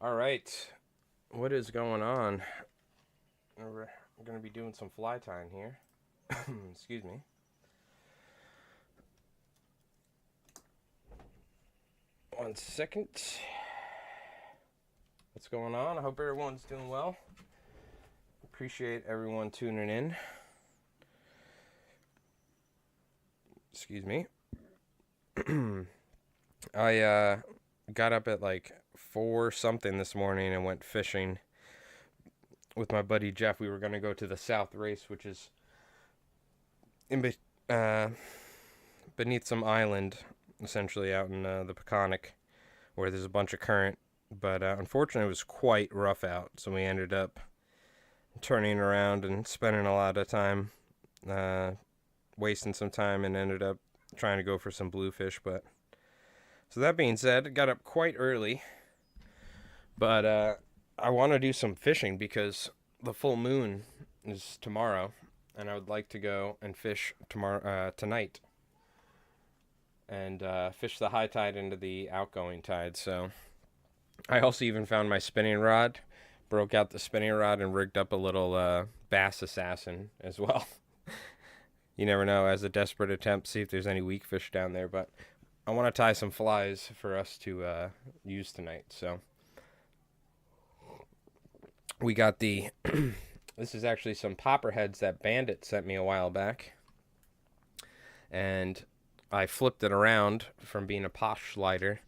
All right, what is going on? We're going to be doing some fly tying here. Excuse me. One second. What's going on? I hope everyone's doing well. Appreciate everyone tuning in. Excuse me. I got up at like 4 something this morning and went fishing with my buddy Jeff. We were going to go to the South Race, which is beneath some island, essentially out in the Peconic, where there's a bunch of current. But unfortunately, it was quite rough out, so we ended up turning around and spending a lot of time, wasting some time, and ended up trying to go for some bluefish. But so that being said, I got up quite early, but I want to do some fishing because the full moon is tomorrow, and I would like to go and fish tonight, and fish the high tide into the outgoing tide. So I also even found my spinning rod, broke out the spinning rod, and rigged up a little bass assassin as well. You never know, as a desperate attempt, see if there's any weak fish down there. But I want to tie some flies for us to use tonight. So we got the this is actually some popper heads that Bandit sent me a while back, and I flipped it around from being a posh slider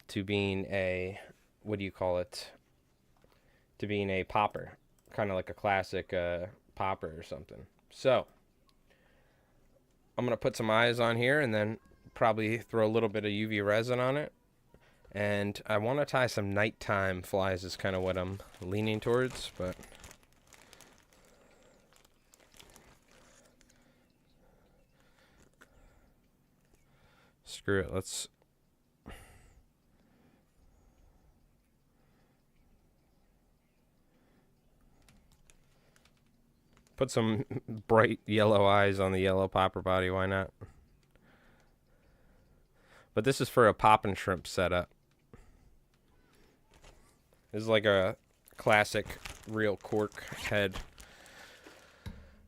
to being a, what do you call it, to being a popper, kind of like a classic popper or something. So I'm going to put some eyes on here and then probably throw a little bit of UV resin on it. And I want to tie some nighttime flies is kind of what I'm leaning towards, but screw it. Let's put some bright yellow eyes on the yellow popper body. Why not? But this is for a poppin' shrimp setup. This is like a classic real cork head.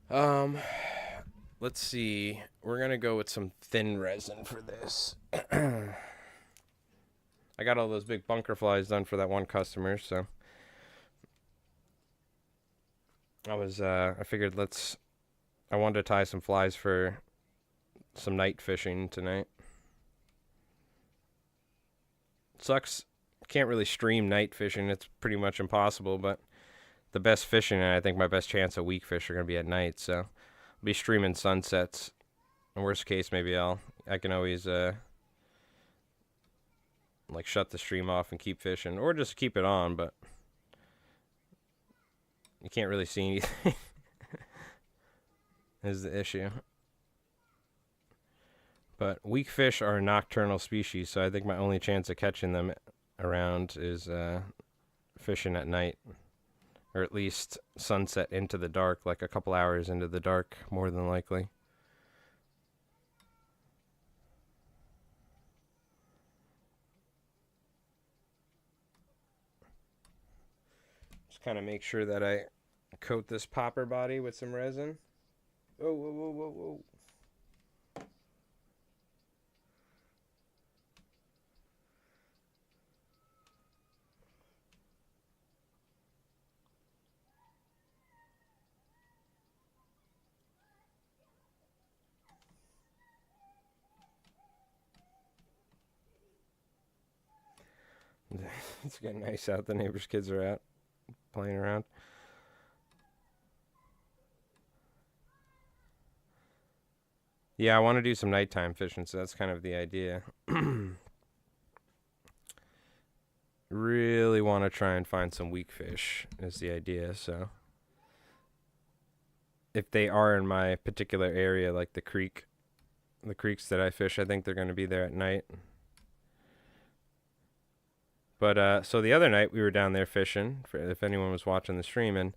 Let's see. We're going to go with some thin resin for this. I got all those big bunker flies done for that one customer, so I figured I wanted to tie some flies for some night fishing tonight. Sucks, can't really stream night fishing. It's pretty much impossible, but the best fishing, and I think my best chance at weak fish are going to be at night, so I'll be streaming sunsets. In worst case, maybe I can always like shut the stream off and keep fishing, or just keep it on, but you can't really see anything is the issue. But weak fish are a nocturnal species, so I think my only chance of catching them around is fishing at night, or at least sunset into the dark, like a couple hours into the dark, more than likely. Just kind of make sure that I coat this popper body with some resin. Oh, whoa, whoa, whoa, whoa. It's getting nice out. The neighbors' kids are out playing around. Yeah, I want to do some nighttime fishing, so that's kind of the idea. Really want to try and find some weak fish is the idea, so if they are in my particular area, like the creeks that I fish, I think they're going to be there at night. But so the other night we were down there fishing, if anyone was watching the stream, and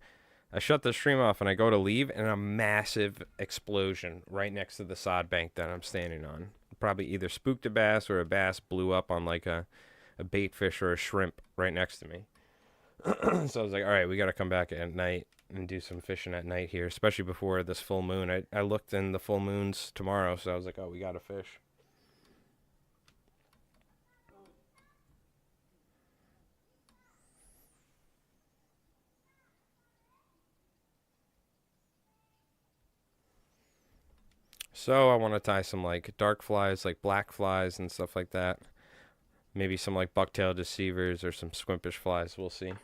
I shut the stream off and I go to leave, and a massive explosion right next to the sod bank that I'm standing on. Probably either spooked a bass or a bass blew up on like a bait fish or a shrimp right next to me. So I was like, all right, we got to come back at night and do some fishing at night here, especially before this full moon. I looked in the full moons tomorrow, so I was like, oh, we got to fish. So I want to tie some like dark flies, like black flies and stuff like that. Maybe some like bucktail deceivers or some squimpish flies. We'll see.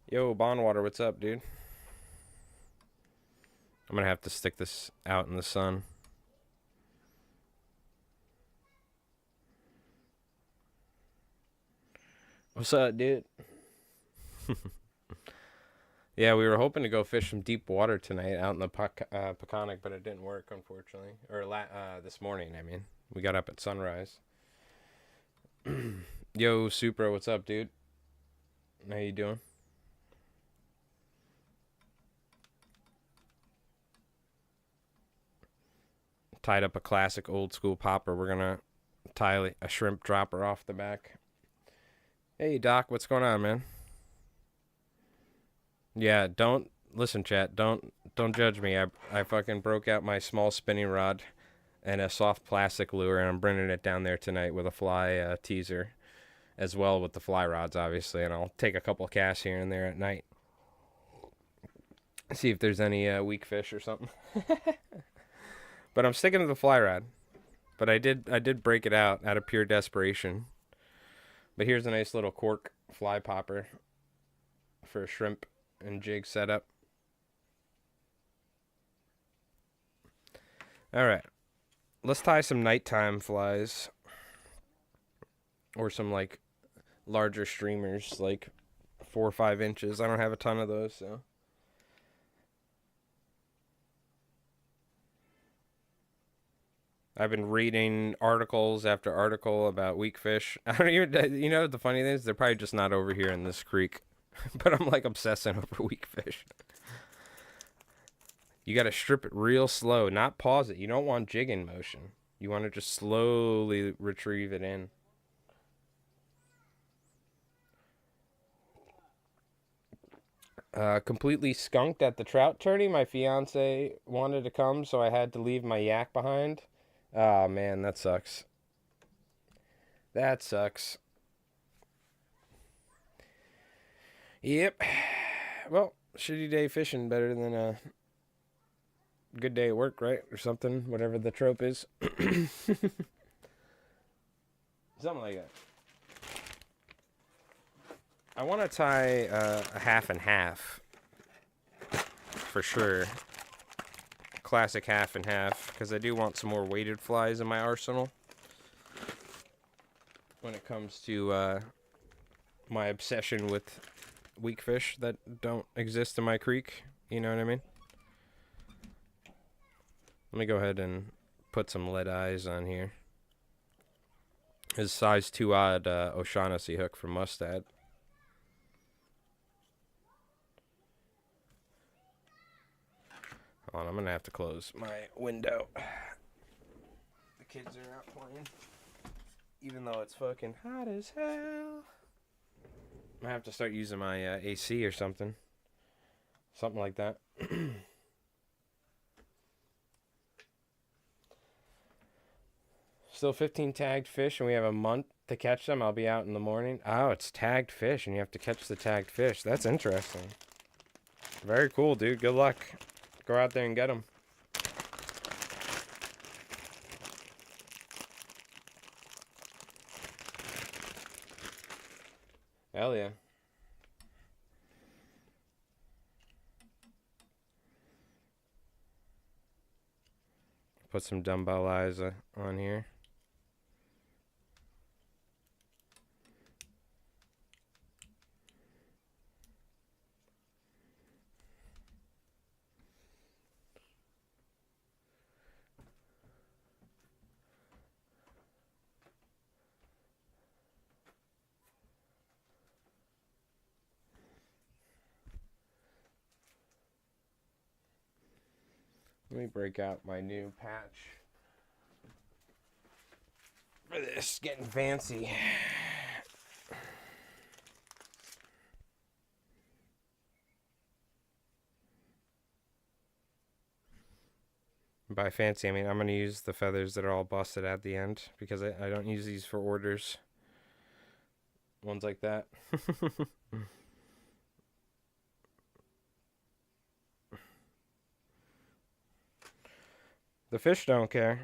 Yo, Bondwater, what's up, dude? I'm gonna have to stick this out in the sun. What's up, dude? Yeah, we were hoping to go fish some deep water tonight out in the Peconic, but it didn't work, unfortunately. Or this morning, I mean. We got up at sunrise. Yo, Supra, what's up, dude? How you doing? Tied up a classic old school popper. We're gonna tie a shrimp dropper off the back. Hey, Doc, what's going on, man? Yeah, don't listen, chat. Don't judge me. I fucking broke out my small spinning rod and a soft plastic lure, and I'm bringing it down there tonight with a fly teaser, as well with the fly rods, obviously. And I'll take a couple casts here and there at night. See if there's any weak fish or something. But I'm sticking to the fly rod. But I did break it out of pure desperation. But here's a nice little cork fly popper for a shrimp and jig setup. All right, let's tie some nighttime flies or some like larger streamers, like 4 or 5 inches. I don't have a ton of those, so. I've been reading articles after article about weakfish. I don't even, you know, the funny thing is they're probably just not over here in this creek, but I'm like obsessing over weakfish. You got to strip it real slow, not pause it. You don't want jigging motion. You want to just slowly retrieve it in. Completely skunked at the trout tourney. My fiance wanted to come, so I had to leave my yak behind. Oh, man, that sucks. That sucks. Yep. Well, shitty day fishing better than a good day at work, right? Or something, whatever the trope is. Something like that. I want to tie a half and half. For sure. Classic half and half, because I do want some more weighted flies in my arsenal when it comes to my obsession with weakfish that don't exist in my creek. You know what I mean? Let me go ahead and put some lead eyes on here. His size 2 odd O'Shaughnessy hook from Mustad. Hold on, I'm gonna have to close my window. The kids are out playing. Even though it's fucking hot as hell. I have to start using my AC or something. Something like that. Still 15 tagged fish, and we have a month to catch them. I'll be out in the morning. Oh, it's tagged fish, and you have to catch the tagged fish. That's interesting. Very cool, dude. Good luck. Go out there and get them. Hell yeah. Put some dumbbell eyes on here. Let me break out my new patch for this. Getting fancy. By fancy, I mean I'm going to use the feathers that are all busted at the end because I don't use these for orders. Ones like that. The fish don't care.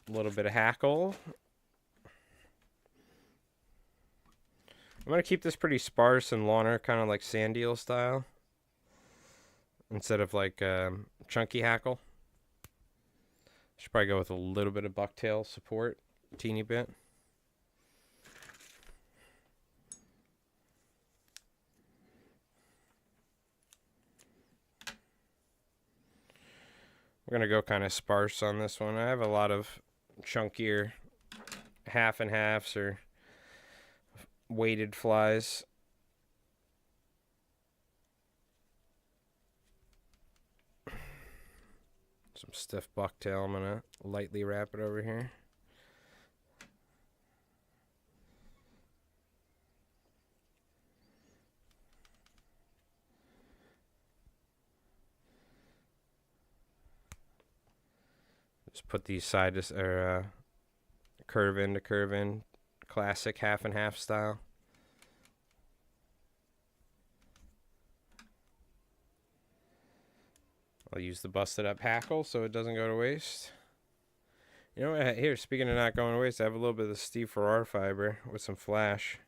A little bit of hackle. I'm going to keep this pretty sparse and lawner, kind of like sand eel style, instead of like chunky hackle. Should probably go with a little bit of bucktail support, a teeny bit. We're going to go kind of sparse on this one. I have a lot of chunkier half and halves or weighted flies. Some stiff bucktail. I'm going to lightly wrap it over here. Just put these side or curve in to curve in, classic half and half style. I'll use the busted up hackle so it doesn't go to waste. You know what? Here, speaking of not going to waste, I have a little bit of the Steve Farrar fiber with some flash.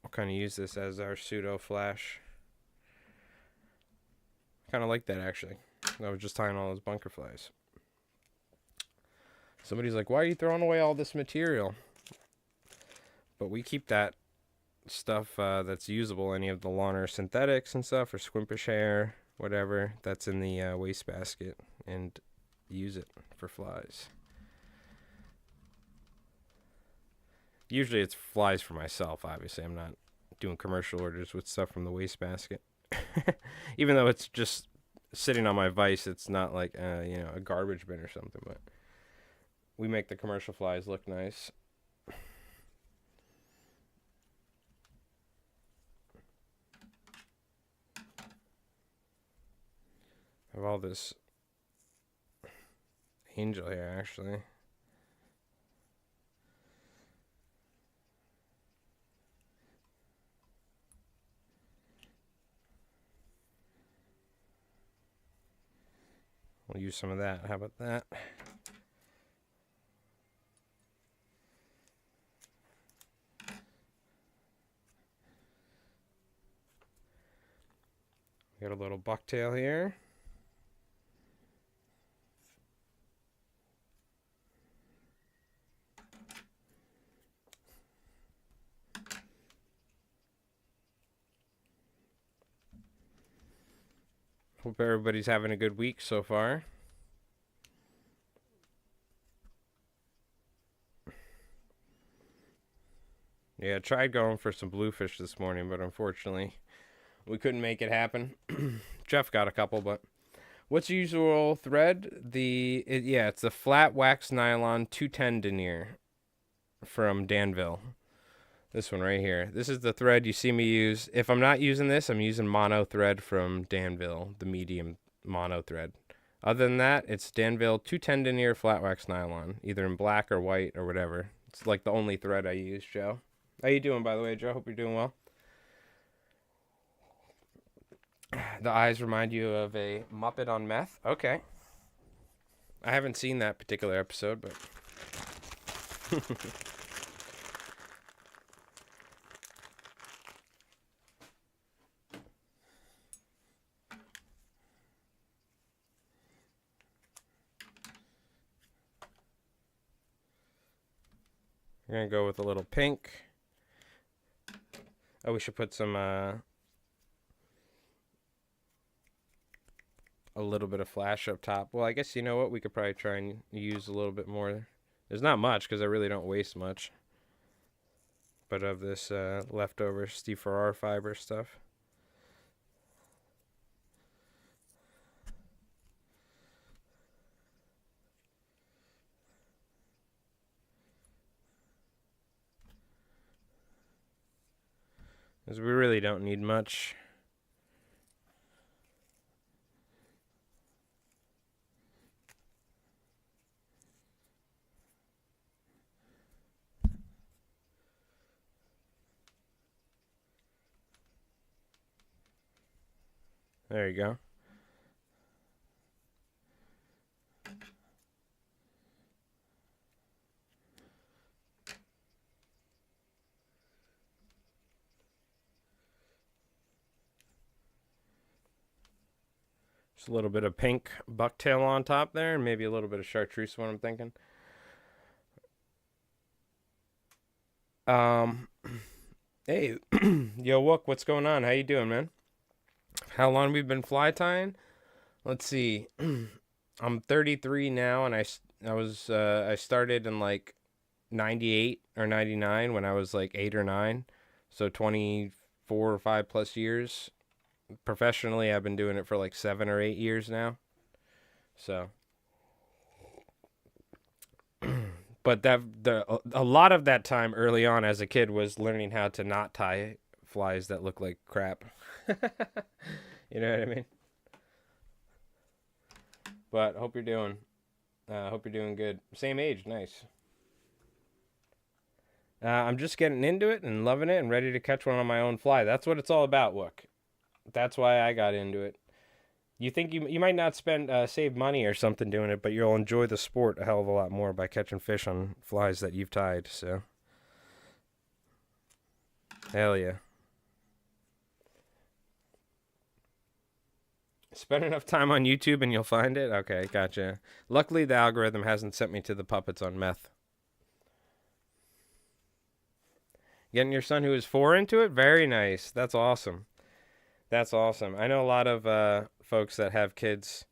I'll kind of use this as our pseudo flash. Kind of like that actually. I was just tying all those bunker flies. Somebody's like, why are you throwing away all this material? But we keep that stuff that's usable, any of the lawner synthetics and stuff, or squimpish hair, whatever, that's in the wastebasket, and use it for flies. Usually it's flies for myself, obviously. I'm not doing commercial orders with stuff from the wastebasket. Even though it's just sitting on my vise, it's not like a garbage bin or something, but we make the commercial flies look nice. I have all this angel hair actually. We'll use some of that. How about that? Got a little bucktail here. Hope everybody's having a good week so far. Yeah, I tried going for some bluefish this morning, but unfortunately we couldn't make it happen. Jeff got a couple, but what's your usual thread? It's the flat wax nylon 210 denier from Danville. This one right here. This is the thread you see me use. If I'm not using this, I'm using mono thread from Danville, the medium mono thread. Other than that, it's Danville 210 denier flat wax nylon, either in black or white or whatever. It's like the only thread I use, Joe. How you doing, by the way, Joe? Hope you're doing well. The eyes remind you of a Muppet on meth? Okay. I haven't seen that particular episode, but... We're going to go with a little pink. Oh, we should put some... a little bit of flash up top. Well, I guess you know what? We could probably try and use a little bit more. There's not much because I really don't waste much. But of this leftover Steve Farrar fiber stuff. Because we really don't need much. There you go. Just a little bit of pink bucktail on top there, and maybe a little bit of chartreuse, what I'm thinking. Hey, yo, Wook, what's going on? How you doing, man? How long we've been fly tying? Let's see. I'm 33 now, and I started in like 98 or 99 when I was like 8 or 9, so 24 or 5 plus years. Professionally, I've been doing it for like 7 or 8 years now. So, but a lot of that time early on as a kid was learning how to not tie flies that look like crap. You know what I mean? But hope you're doing good. Same age, nice. I'm just getting into it and loving it and ready to catch one on my own fly. That's what it's all about, Wook. That's why I got into it. You think you might not save money or something doing it, but you'll enjoy the sport a hell of a lot more by catching fish on flies that you've tied. So, hell yeah. Spend enough time on YouTube and you'll find it? Okay, gotcha. Luckily, the algorithm hasn't sent me to the puppets on meth. Getting your son who is 4 into it? Very nice. That's awesome. That's awesome. I know a lot of folks that have kids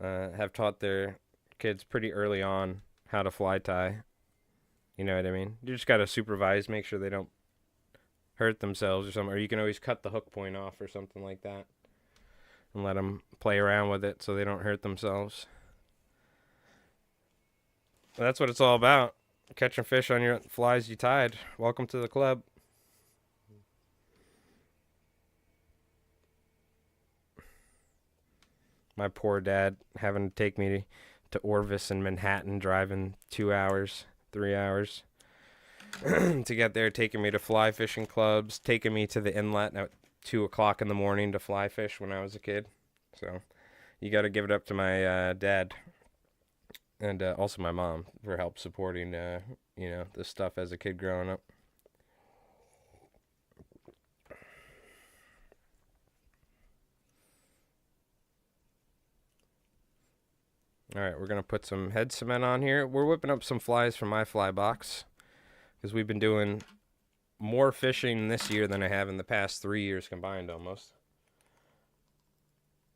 have taught their kids pretty early on how to fly tie. You know what I mean? You just got to supervise, make sure they don't hurt themselves or something. Or you can always cut the hook point off or something like that and let them play around with it so they don't hurt themselves. But that's what it's all about. Catching fish on your flies you tied. Welcome to the club. My poor dad having to take me to Orvis and Manhattan, driving 2 hours, 3 hours to get there, taking me to fly fishing clubs, taking me to the inlet at 2 o'clock in the morning to fly fish when I was a kid. So you got to give it up to my dad and also my mom for help supporting, this stuff as a kid growing up. All right, we're going to put some head cement on here. We're whipping up some flies from my fly box because we've been doing more fishing this year than I have in the past 3 years combined almost.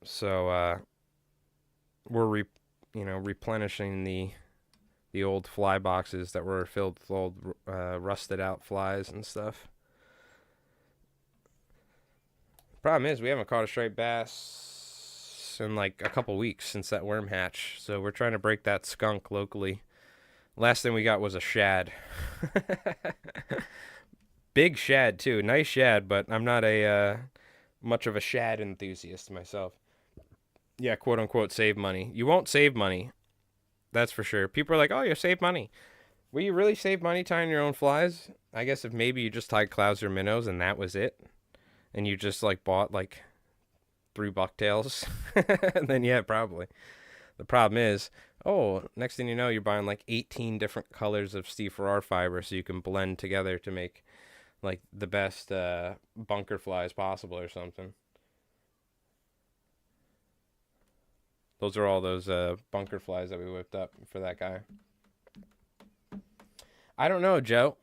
So we're replenishing the old fly boxes that were filled with old rusted out flies and stuff. Problem is we haven't caught a striped bass in like a couple weeks since that worm hatch, so we're trying to break that skunk locally. Last thing we got was a shad. Big shad too, nice shad, but I'm not a much of a shad enthusiast myself. Yeah, quote unquote save money. You won't save money, that's for sure. People are like, oh, you save money. Will you really save money tying your own flies? I guess if maybe you just tied clouds or minnows and that was it, and you just like bought like 3 bucktails, then yeah, probably. The problem is, next thing you know, you're buying like 18 different colors of Steve Farrar fiber so you can blend together to make like the best bunker flies possible or something. Those are all those bunker flies that we whipped up for that guy. I don't know, Joe.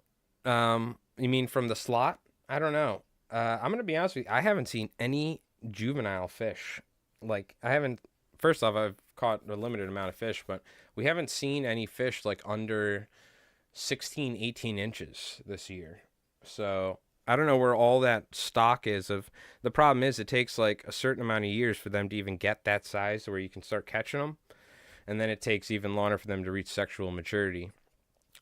You mean from the slot? I don't know. I'm going to be honest with you. I haven't seen any juvenile fish. Like, first off, I've caught a limited amount of fish, but we haven't seen any fish like under 16, 18 inches this year. So I don't know where all that stock is of. The problem is it takes like a certain amount of years for them to even get that size to where you can start catching them. And then it takes even longer for them to reach sexual maturity.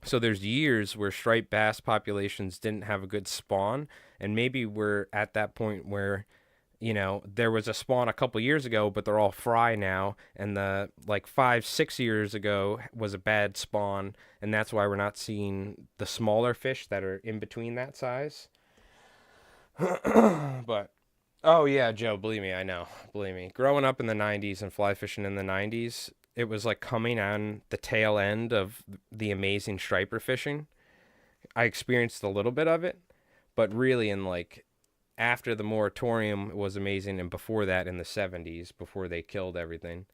So there's years where striped bass populations didn't have a good spawn, and maybe we're at that point where, there was a spawn a couple years ago, but they're all fry now, and the like 5, 6 years ago was a bad spawn, and that's why we're not seeing the smaller fish that are in between that size. But oh yeah, Joe, believe me, I know. Believe me. Growing up in the 90s and fly fishing in the 90s, it was like coming on the tail end of the amazing striper fishing. I experienced a little bit of it, but really in like after the moratorium was amazing, and before that in the 70s, before they killed everything.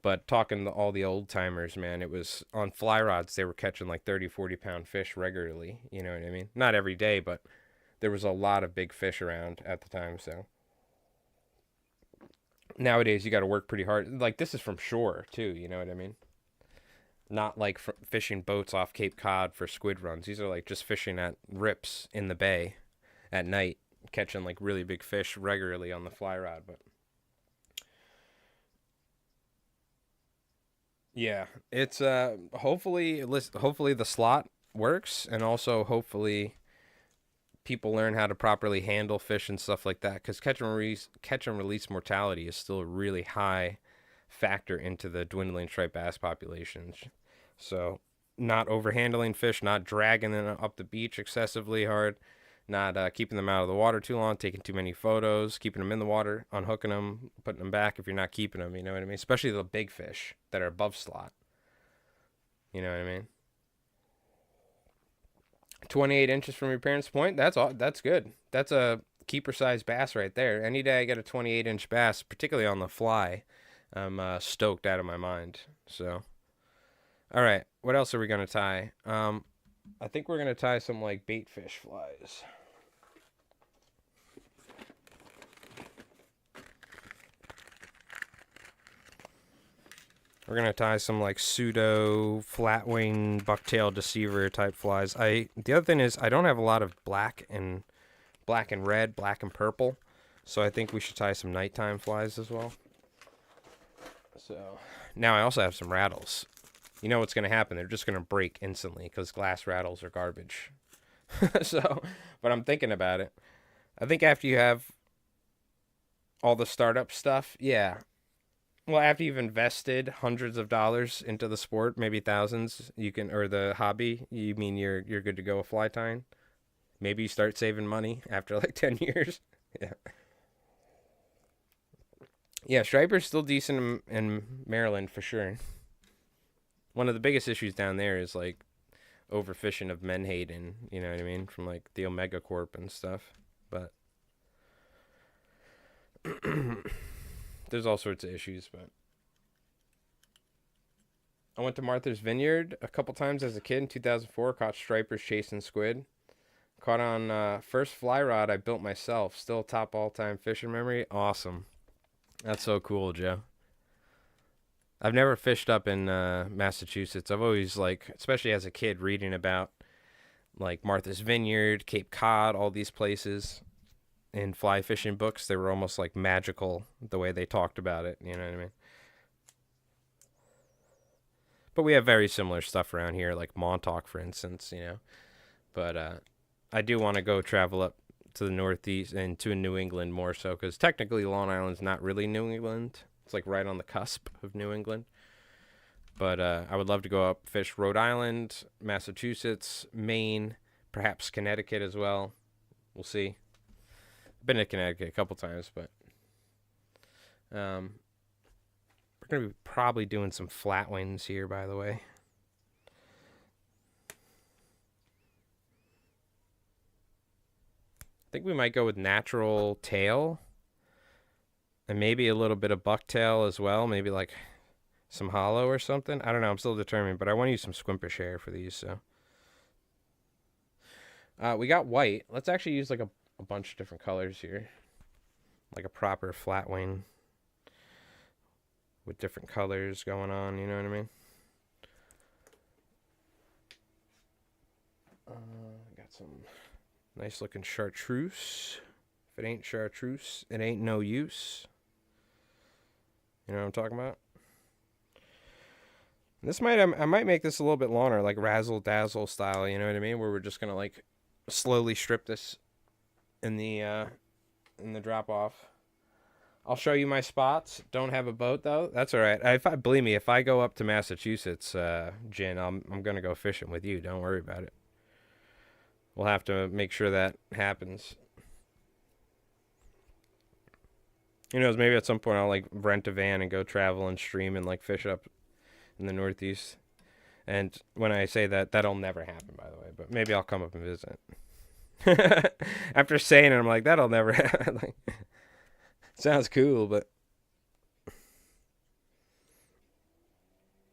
But talking to all the old timers, man, it was on fly rods, they were catching like 30, 40 pound fish regularly. You know what I mean? Not every day, but there was a lot of big fish around at the time. So nowadays, you got to work pretty hard. Like, this is from shore, too. You know what I mean? Not like fishing boats off Cape Cod for squid runs. These are like just fishing at rips in the bay at night, catching like really big fish regularly on the fly rod. But yeah, it's hopefully the slot works, and also hopefully people learn how to properly handle fish and stuff like that, because catch and release mortality is still a really high factor into the dwindling striped bass populations. So not overhandling fish, not dragging them up the beach excessively hard, not keeping them out of the water too long, taking too many photos, keeping them in the water, unhooking them, putting them back if you're not keeping them, you know what I mean? Especially the big fish that are above slot. You know what I mean? 28 inches from your parents' point, that's good. That's a keeper size bass right there. Any day I get a 28-inch bass, particularly on the fly, I'm stoked out of my mind. So, all right, what else are we gonna tie? I think we're gonna tie some like bait fish flies. We're gonna tie some like pseudo flatwing bucktail deceiver type flies. The other thing is I don't have a lot of black and red, black and purple, so I think we should tie some nighttime flies as well. So now I also have some rattles. You know what's gonna happen? They're just gonna break instantly because glass rattles are garbage. So, but I'm thinking about it. I think after you have all the startup stuff, yeah. Well, after you've invested hundreds of dollars into the sport, maybe thousands, or the hobby, you mean you're good to go with fly tying? Maybe you start saving money after like 10 years. Yeah. Yeah, striper's still decent in Maryland for sure. One of the biggest issues down there is like overfishing of menhaden, you know what I mean, from like the Omega Corp and stuff. But there's all sorts of issues. But I went to Martha's Vineyard a couple times as a kid in 2004, caught stripers chasing squid. Caught on first fly rod I built myself. Still top all-time fishing memory. Awesome. That's so cool, Joe. I've never fished up in Massachusetts. I've always, like, especially as a kid, reading about, like, Martha's Vineyard, Cape Cod, all these places in fly fishing books. They were almost, like, magical the way they talked about it. You know what I mean? But we have very similar stuff around here, like Montauk, for instance, you know. But I do want to go travel up to the Northeast and to New England more so, because technically Long Island's not really New England. It's like right on the cusp of New England. But I would love to go up, fish Rhode Island, Massachusetts, Maine, perhaps Connecticut as well. We'll see. I've been to Connecticut a couple times, but we're going to be probably doing some flatwings here, by the way. I think we might go with natural tail. And maybe a little bit of bucktail as well. Maybe like some hollow or something. I don't know. I'm still determined. But I want to use some squimpish hair for these. So we got white. Let's actually use like a bunch of different colors here. Like a proper flat wing. With different colors going on. You know what I mean? Got some nice looking chartreuse. If it ain't chartreuse, it ain't no use. You know what I'm talking about? I might make this a little bit longer, like razzle dazzle style. You know what I mean? Where we're just gonna like slowly strip this in the drop off. I'll show you my spots. Don't have a boat though. That's all right. Believe me, if I go up to Massachusetts, Jen, I'm gonna go fishing with you. Don't worry about it. We'll have to make sure that happens. Who knows? Maybe at some point I'll like rent a van and go travel and stream and like fish up in the Northeast. And when I say that, that'll never happen, by the way. But maybe I'll come up and visit. After saying it, I'm like, that'll never happen. Like, sounds cool, but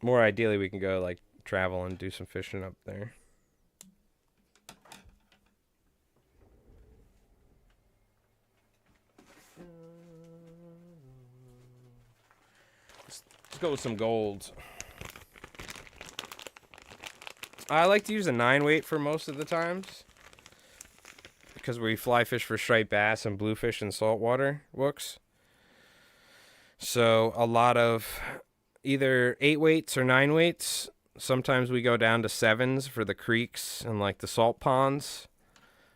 more ideally, we can go like travel and do some fishing up there. Let's go with some golds. I like to use a 9-weight for most of the times because we fly fish for striped bass and bluefish in saltwater wooks. So a lot of either 8-weights or 9-weights. Sometimes we go down to 7s for the creeks and like the salt ponds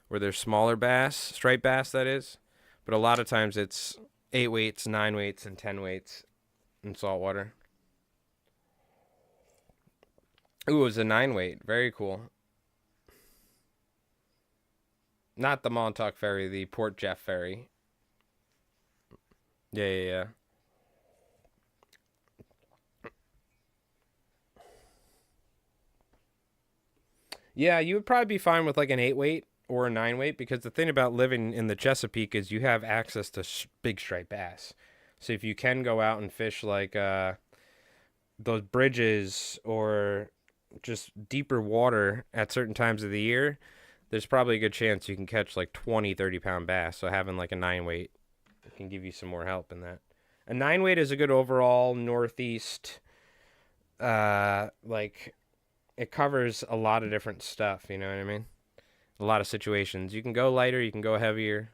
where there's smaller bass, striped bass that is. But a lot of times it's 8-weights, 9-weights, and 10-weights in saltwater. Ooh, it was a 9-weight. Very cool. Not the Montauk Ferry, the Port Jeff Ferry. Yeah. Yeah, you would probably be fine with like an 8-weight or a 9-weight because the thing about living in the Chesapeake is you have access to big striped bass. So if you can go out and fish like those bridges or just deeper water at certain times of the year, there's probably a good chance you can catch like 20, 30-pound bass. So having like a 9-weight can give you some more help in that. A 9-weight is a good overall Northeast, like it covers a lot of different stuff, you know what I mean? A lot of situations. You can go lighter, you can go heavier,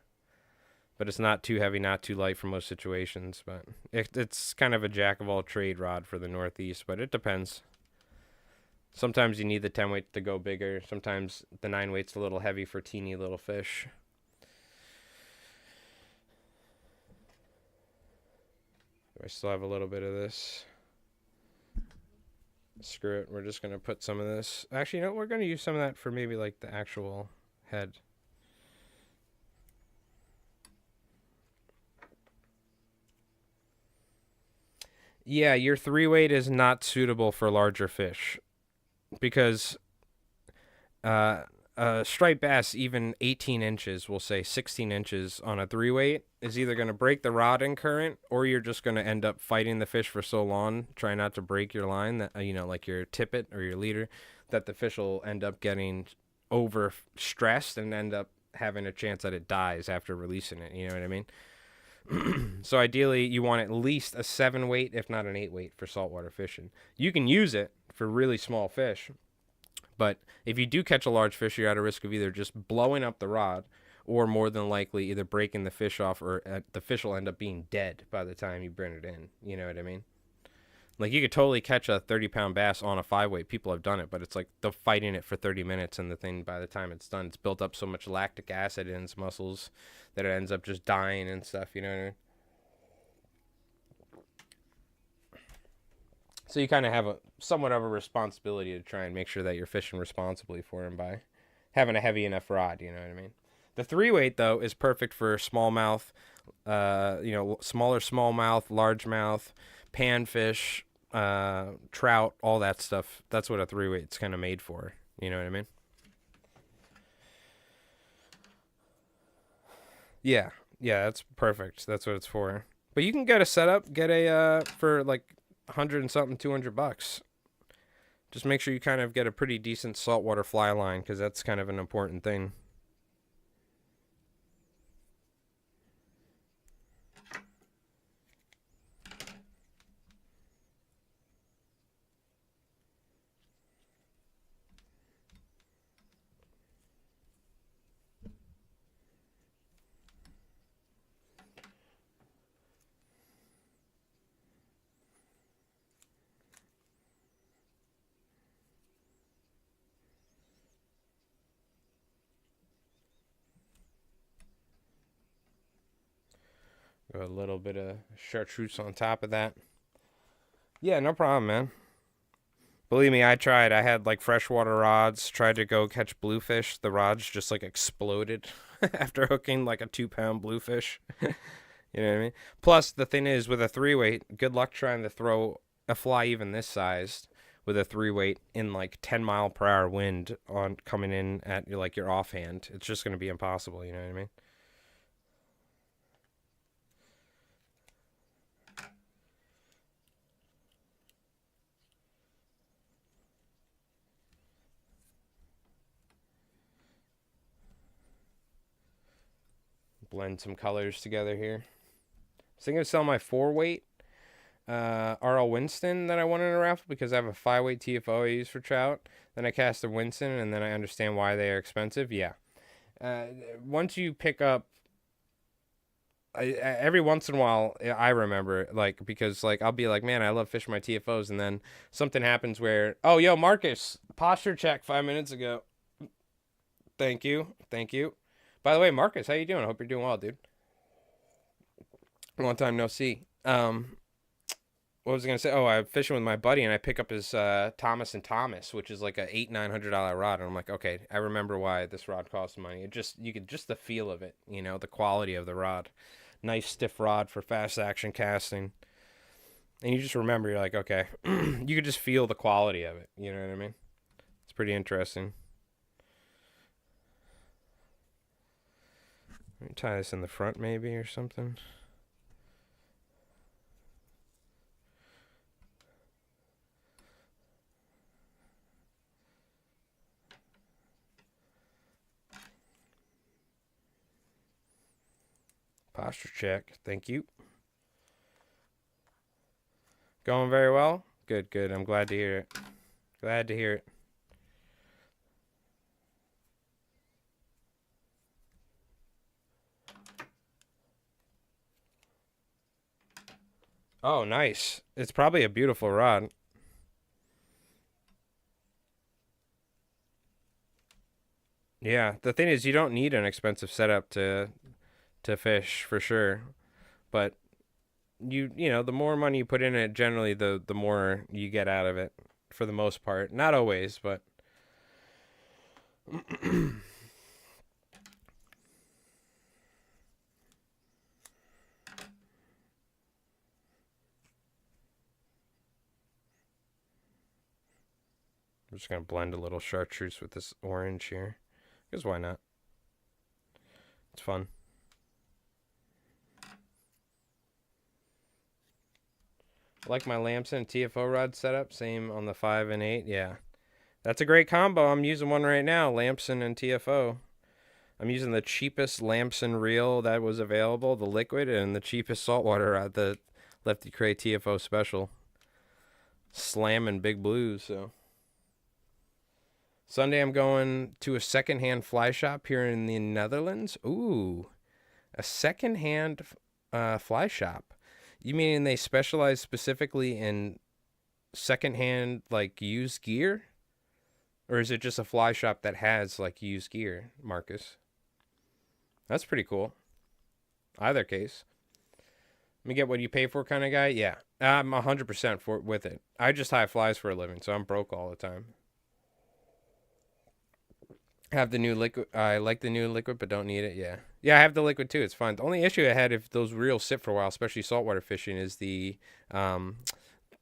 but it's not too heavy, not too light for most situations. But it's kind of a jack-of-all-trade rod for the Northeast, but it depends. Sometimes you need the 10-weight to go bigger. Sometimes the 9-weight's a little heavy for teeny little fish. I still have a little bit of this. Screw it. We're just going to put some of this. Actually, you know what? We're going to use some of that for maybe like the actual head. Yeah, your 3-weight is not suitable for larger fish because striped bass, even 18 inches, we'll say 16 inches on a 3-weight, is either going to break the rod in current or you're just going to end up fighting the fish for so long, trying not to break your line, that like your tippet or your leader, that the fish will end up getting over stressed and end up having a chance that it dies after releasing it. You know what I mean? So ideally, you want at least a 7-weight, if not an 8-weight, for saltwater fishing. You can use it for really small fish, but if you do catch a large fish, you're at a risk of either just blowing up the rod or more than likely either breaking the fish off or the fish will end up being dead by the time you bring it in. You know what I mean? Like, you could totally catch a 30-pound bass on a 5-weight. People have done it, but it's like they're fighting it for 30 minutes, and the thing, by the time it's done, it's built up so much lactic acid in its muscles that it ends up just dying and stuff, you know what I mean? So you kind of have somewhat of a responsibility to try and make sure that you're fishing responsibly for them by having a heavy enough rod, you know what I mean? The 3-weight, though, is perfect for smallmouth, smaller smallmouth, largemouth, panfish, trout, all that stuff. That's what a 3-weight's kind of made for. You know what I mean? Yeah, that's perfect. That's what it's for. But you can get a setup, get a for like 100 and something, $200. Just make sure you kind of get a pretty decent saltwater fly line because that's kind of an important thing. A little bit of chartreuse on top of that. Yeah, no problem, man. Believe me, I tried. I had like freshwater rods, tried to go catch bluefish. The rods just like exploded after hooking like a 2-pound bluefish. You know what I mean? Plus, the thing is, with a 3-weight, good luck trying to throw a fly even this sized with a 3-weight in like 10-mile-per-hour wind on coming in at like your offhand. It's just going to be impossible. You know what I mean? Blend some colors together here. I was thinking of selling my 4-weight RL Winston that I won in a raffle because I have a 5-weight TFO I use for trout. Then I cast a Winston, and then I understand why they are expensive. Yeah. Once you pick up, every once in a while, I remember, like, because, like, I'll be like, man, I love fishing my TFOs, and then something happens where, oh, yo, Marcus, posture check 5 minutes ago. Thank you. Thank you. By the way, Marcus, how you doing? I hope you're doing well, dude. Long time no see. What was I gonna say? Oh, I'm fishing with my buddy, and I pick up his Thomas and Thomas, which is like a $800-900 rod, and I'm like, okay, I remember why this rod costs money. You could just the feel of it, you know, the quality of the rod, nice stiff rod for fast action casting, and you just remember, you're like, okay, you could just feel the quality of it. You know what I mean? It's pretty interesting. Let me tie this in the front, maybe, or something. Posture check. Thank you. Going very well? Good, good. I'm glad to hear it. Glad to hear it. Oh, nice. It's probably a beautiful rod. Yeah, the thing is, you don't need an expensive setup to fish for sure, but you know, the more money you put in it, generally the more you get out of it for the most part. Not always, but I'm just gonna blend a little chartreuse with this orange here, because why not? It's fun. Like my Lamson TFO rod setup, same on the 5 and 8. Yeah, that's a great combo. I'm using one right now, Lamson and TFO. I'm using the cheapest Lamson reel that was available, the liquid, and the cheapest saltwater rod, the Lefty Cray TFO special. Slamming big blues. So Sunday I'm going to a secondhand fly shop here in the Netherlands. Ooh, a secondhand fly shop. You mean they specialize specifically in secondhand, like, used gear? Or is it just a fly shop that has, like, used gear, Marcus? That's pretty cool. Either case. Let me get what you pay for kind of guy? Yeah. I'm 100% with it. I just high flies for a living, so I'm broke all the time. Have the new liquid. I like the new liquid, but don't need it. Yeah. Yeah, I have the liquid too. It's fine. The only issue I had if those reels sit for a while, especially saltwater fishing, is the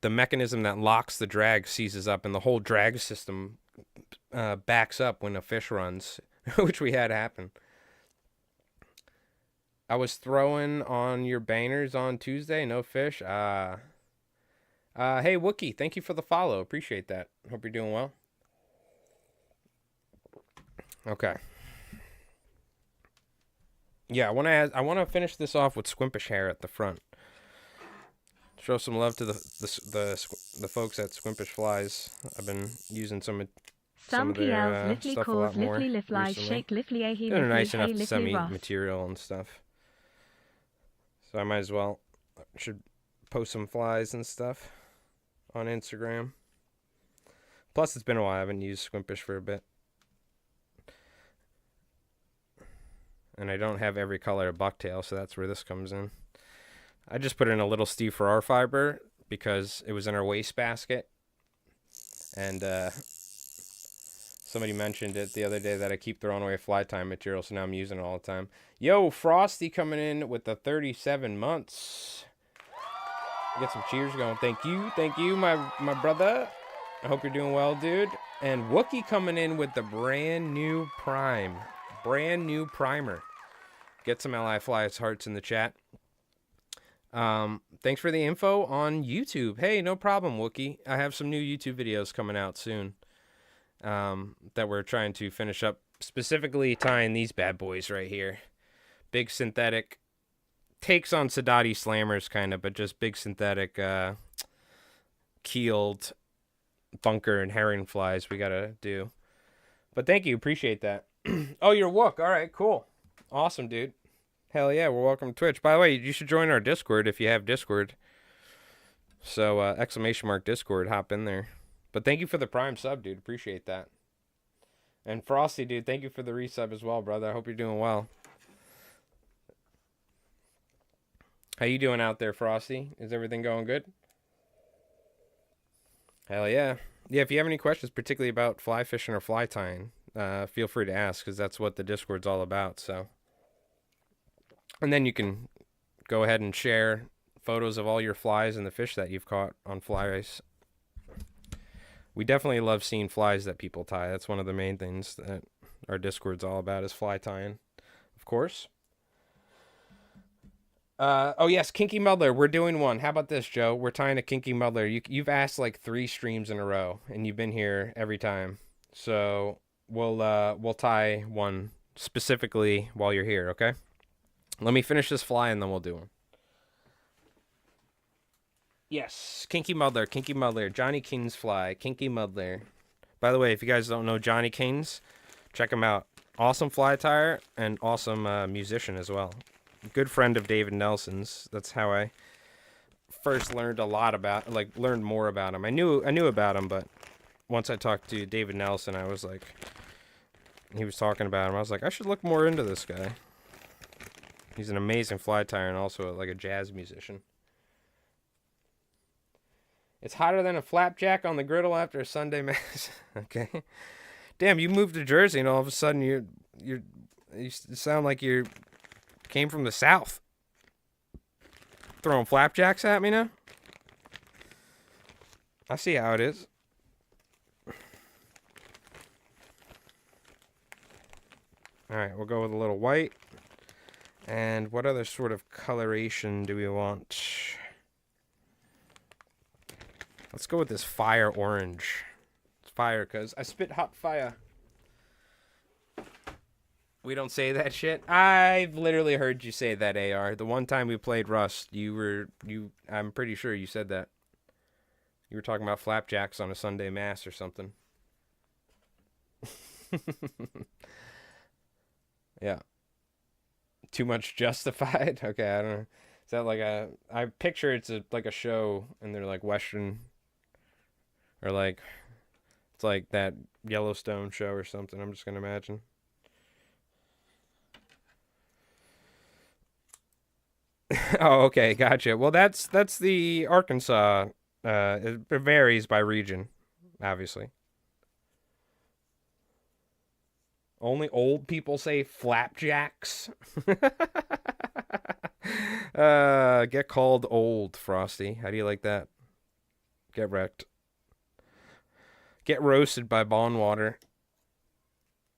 mechanism that locks the drag seizes up, and the whole drag system backs up when a fish runs, which we had happen. I was throwing on your banners on Tuesday. No fish. Hey, Wookie, thank you for the follow. Appreciate that. Hope you're doing well. Okay. Yeah, I want to finish this off with squimpish hair at the front. Show some love to the folks at Squimpish Flies. I've been using some of their stuff a lot more recently. They're nice enough to send me material and stuff. So I might as well should post some flies and stuff on Instagram. Plus, it's been a while. I haven't used Squimpish for a bit. And I don't have every color of bucktail, so that's where this comes in. I just put in a little Steve Farrar fiber because it was in our waste basket. And somebody mentioned it the other day that I keep throwing away fly time material, so now I'm using it all the time. Yo, Frosty coming in with the 37 months. Get some cheers going. Thank you, my brother. I hope you're doing well, dude. And Wookie coming in with the brand new prime. Brand new primer. Get some LI Flies hearts in the chat. Thanks for the info on YouTube. Hey, no problem, Wookie. I have some new YouTube videos coming out soon that we're trying to finish up, specifically tying these bad boys right here. Big synthetic. Takes on Sadati slammers, kind of, but just big synthetic keeled bunker and herring flies we got to do. But thank you. Appreciate that. Oh, you're Wook. All right, cool. Awesome, dude. Hell yeah, we're welcome to Twitch. By the way, you should join our Discord if you have Discord. So, ! Discord, hop in there. But thank you for the Prime sub, dude. Appreciate that. And Frosty, dude, thank you for the resub as well, brother. I hope you're doing well. How you doing out there, Frosty? Is everything going good? Hell yeah. Yeah, if you have any questions, particularly about fly fishing or fly tying, feel free to ask, because that's what the Discord's all about, so... And then you can go ahead and share photos of all your flies and the fish that you've caught on fly ice. We definitely love seeing flies that people tie. That's one of the main things that our Discord's all about, is fly tying, of course. Oh yes, kinky muddler. We're doing one. How about this, Joe? We're tying a kinky muddler. You've asked like 3 streams in a row, and you've been here every time. So we'll tie one specifically while you're here, okay? Let me finish this fly and then we'll do one. Yes, kinky muddler, Johnny King's fly, kinky muddler. By the way, if you guys don't know Johnny King's, check him out. Awesome fly tire and awesome musician as well. Good friend of David Nelson's. That's how I first learned learned more about him. I knew about him, but once I talked to David Nelson, I was like, he was talking about him. I was like, I should look more into this guy. He's an amazing fly tyer and also like a jazz musician. It's hotter than a flapjack on the griddle after a Sunday mass. Okay. Damn, you moved to Jersey and all of a sudden you sound like you came from the South. Throwing flapjacks at me now? I see how it is. Alright, we'll go with a little white. And what other sort of coloration do we want? Let's go with this fire orange. It's fire because I spit hot fire. We don't say that shit. I've literally heard you say that, AR. The one time we played Rust, I'm pretty sure you said that. You were talking about flapjacks on a Sunday mass or something. Yeah. Too much justified? Okay, I don't know. Is that like I picture it's like a show and they're like Western or like it's like that Yellowstone show or something. I'm just gonna imagine. Oh, okay, gotcha. Well, that's the Arkansas. It varies by region, obviously. Only old people say flapjacks. Get called old, Frosty. How do you like that? Get wrecked. Get roasted by Bonwater.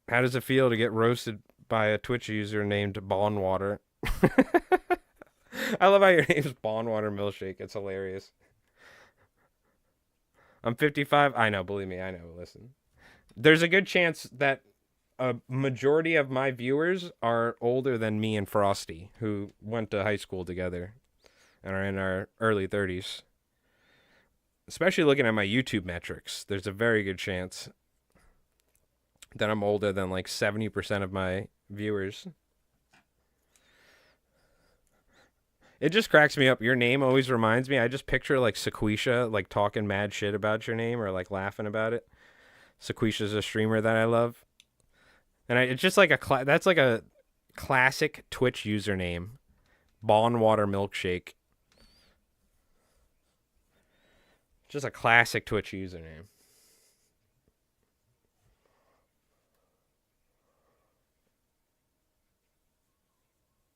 How does it feel to get roasted by a Twitch user named Bonwater? I love how your name's Bonwater Milkshake. It's hilarious. I'm 55. I know, believe me, I know. Listen. There's a good chance that a majority of my viewers are older than me and Frosty, who went to high school together and are in our early 30s. Especially looking at my YouTube metrics, there's a very good chance that I'm older than like 70% of my viewers. It just cracks me up. Your name always reminds me. I just picture like Sequisha like talking mad shit about your name or like laughing about it. Sequisha's a streamer that I love. And it's just like that's like a classic Twitch username. Bonwater Milkshake. Just a classic Twitch username.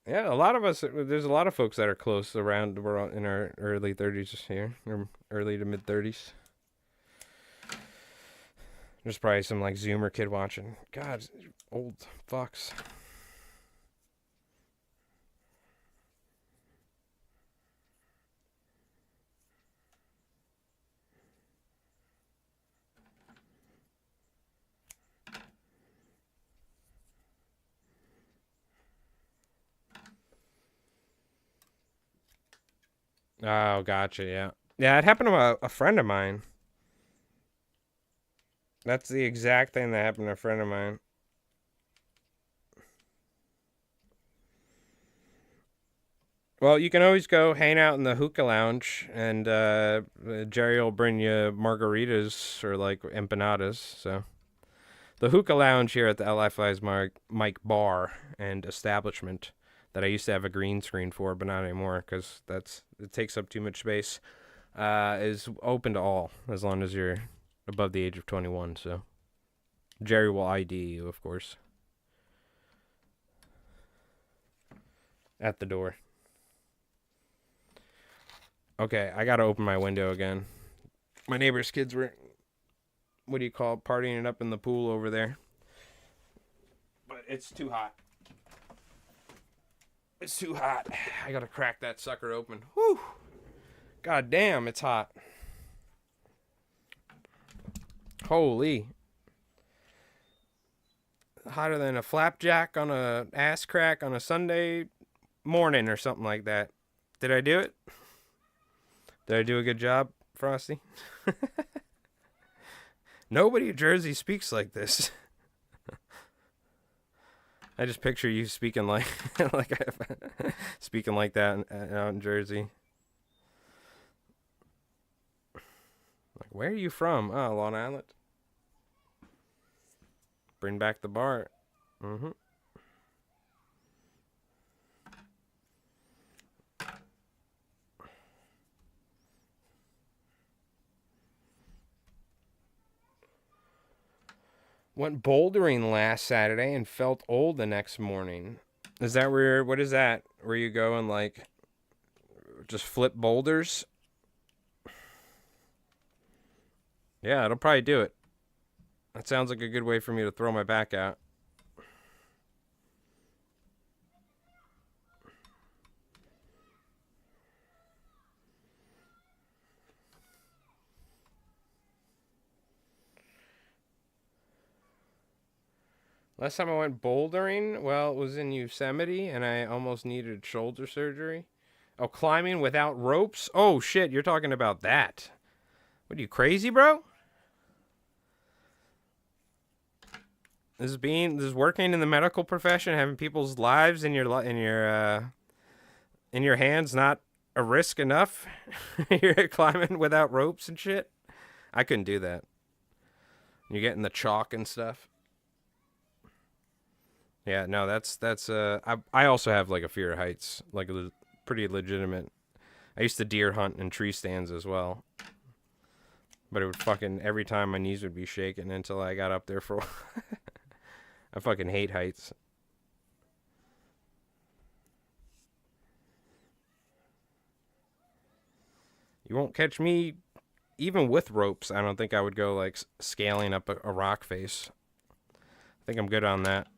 Yeah, a lot of us, there's a lot of folks that are close around, we're in our early 30s here, or early to mid 30s. There's probably some like Zoomer kid watching. God, old fucks. Oh, gotcha, yeah. Yeah, it happened to a friend of mine. That's the exact thing that happened to a friend of mine. Well, you can always go hang out in the hookah lounge, and Jerry will bring you margaritas or like empanadas. So the hookah lounge here at the LI Flies Mike Bar and Establishment that I used to have a green screen for, but not anymore because it takes up too much space. Is open to all as long as you're above the age of 21. So Jerry will ID you, of course, at the door. Okay, I gotta open my window again. My neighbor's kids were, what do you call it, partying it up in the pool over there. But it's too hot. It's too hot. I gotta crack that sucker open. Whew. God damn, it's hot. Holy. Hotter than a flapjack on a ass crack on a Sunday morning or something like that. Did I do it? Did I do a good job, Frosty? Nobody in Jersey speaks like this. I just picture you speaking like speaking like that out in Jersey. Like, where are you from? Oh, Long Island. Bring back the bar. Mm-hmm. Went bouldering last Saturday and felt old the next morning. Is that where, what is that? Where you go and like just flip boulders? Yeah, it'll probably do it. That sounds like a good way for me to throw my back out. Last time I went bouldering, well, it was in Yosemite, and I almost needed shoulder surgery. Oh, climbing without ropes? Oh, shit, you're talking about that. What, are you crazy, bro? This is working in the medical profession, having people's lives in your hands, not a risk enough. You're climbing without ropes and shit. I couldn't do that. You're getting the chalk and stuff. Yeah, no, that's I also have like a fear of heights, like pretty legitimate. I used to deer hunt in tree stands as well. But it would fucking, every time my knees would be shaking until I got up there for a while. I fucking hate heights. You won't catch me, even with ropes. I don't think I would go like scaling up a rock face. I think I'm good on that.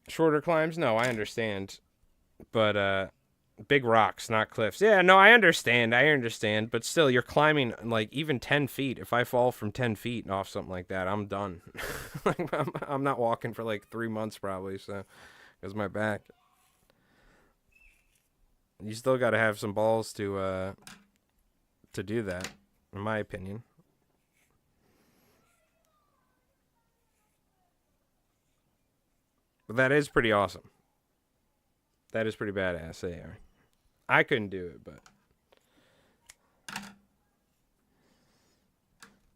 Shorter climbs? No, I understand. But big rocks, not cliffs. Yeah, no, I understand. But still, you're climbing like even 10 feet. If I fall from 10 feet off something like that, I'm done. Like, I'm not walking for like 3 months probably, so, because my back. You still got to have some balls to do that, in my opinion. But that is pretty awesome. That is pretty badass. Yeah. I couldn't do it, but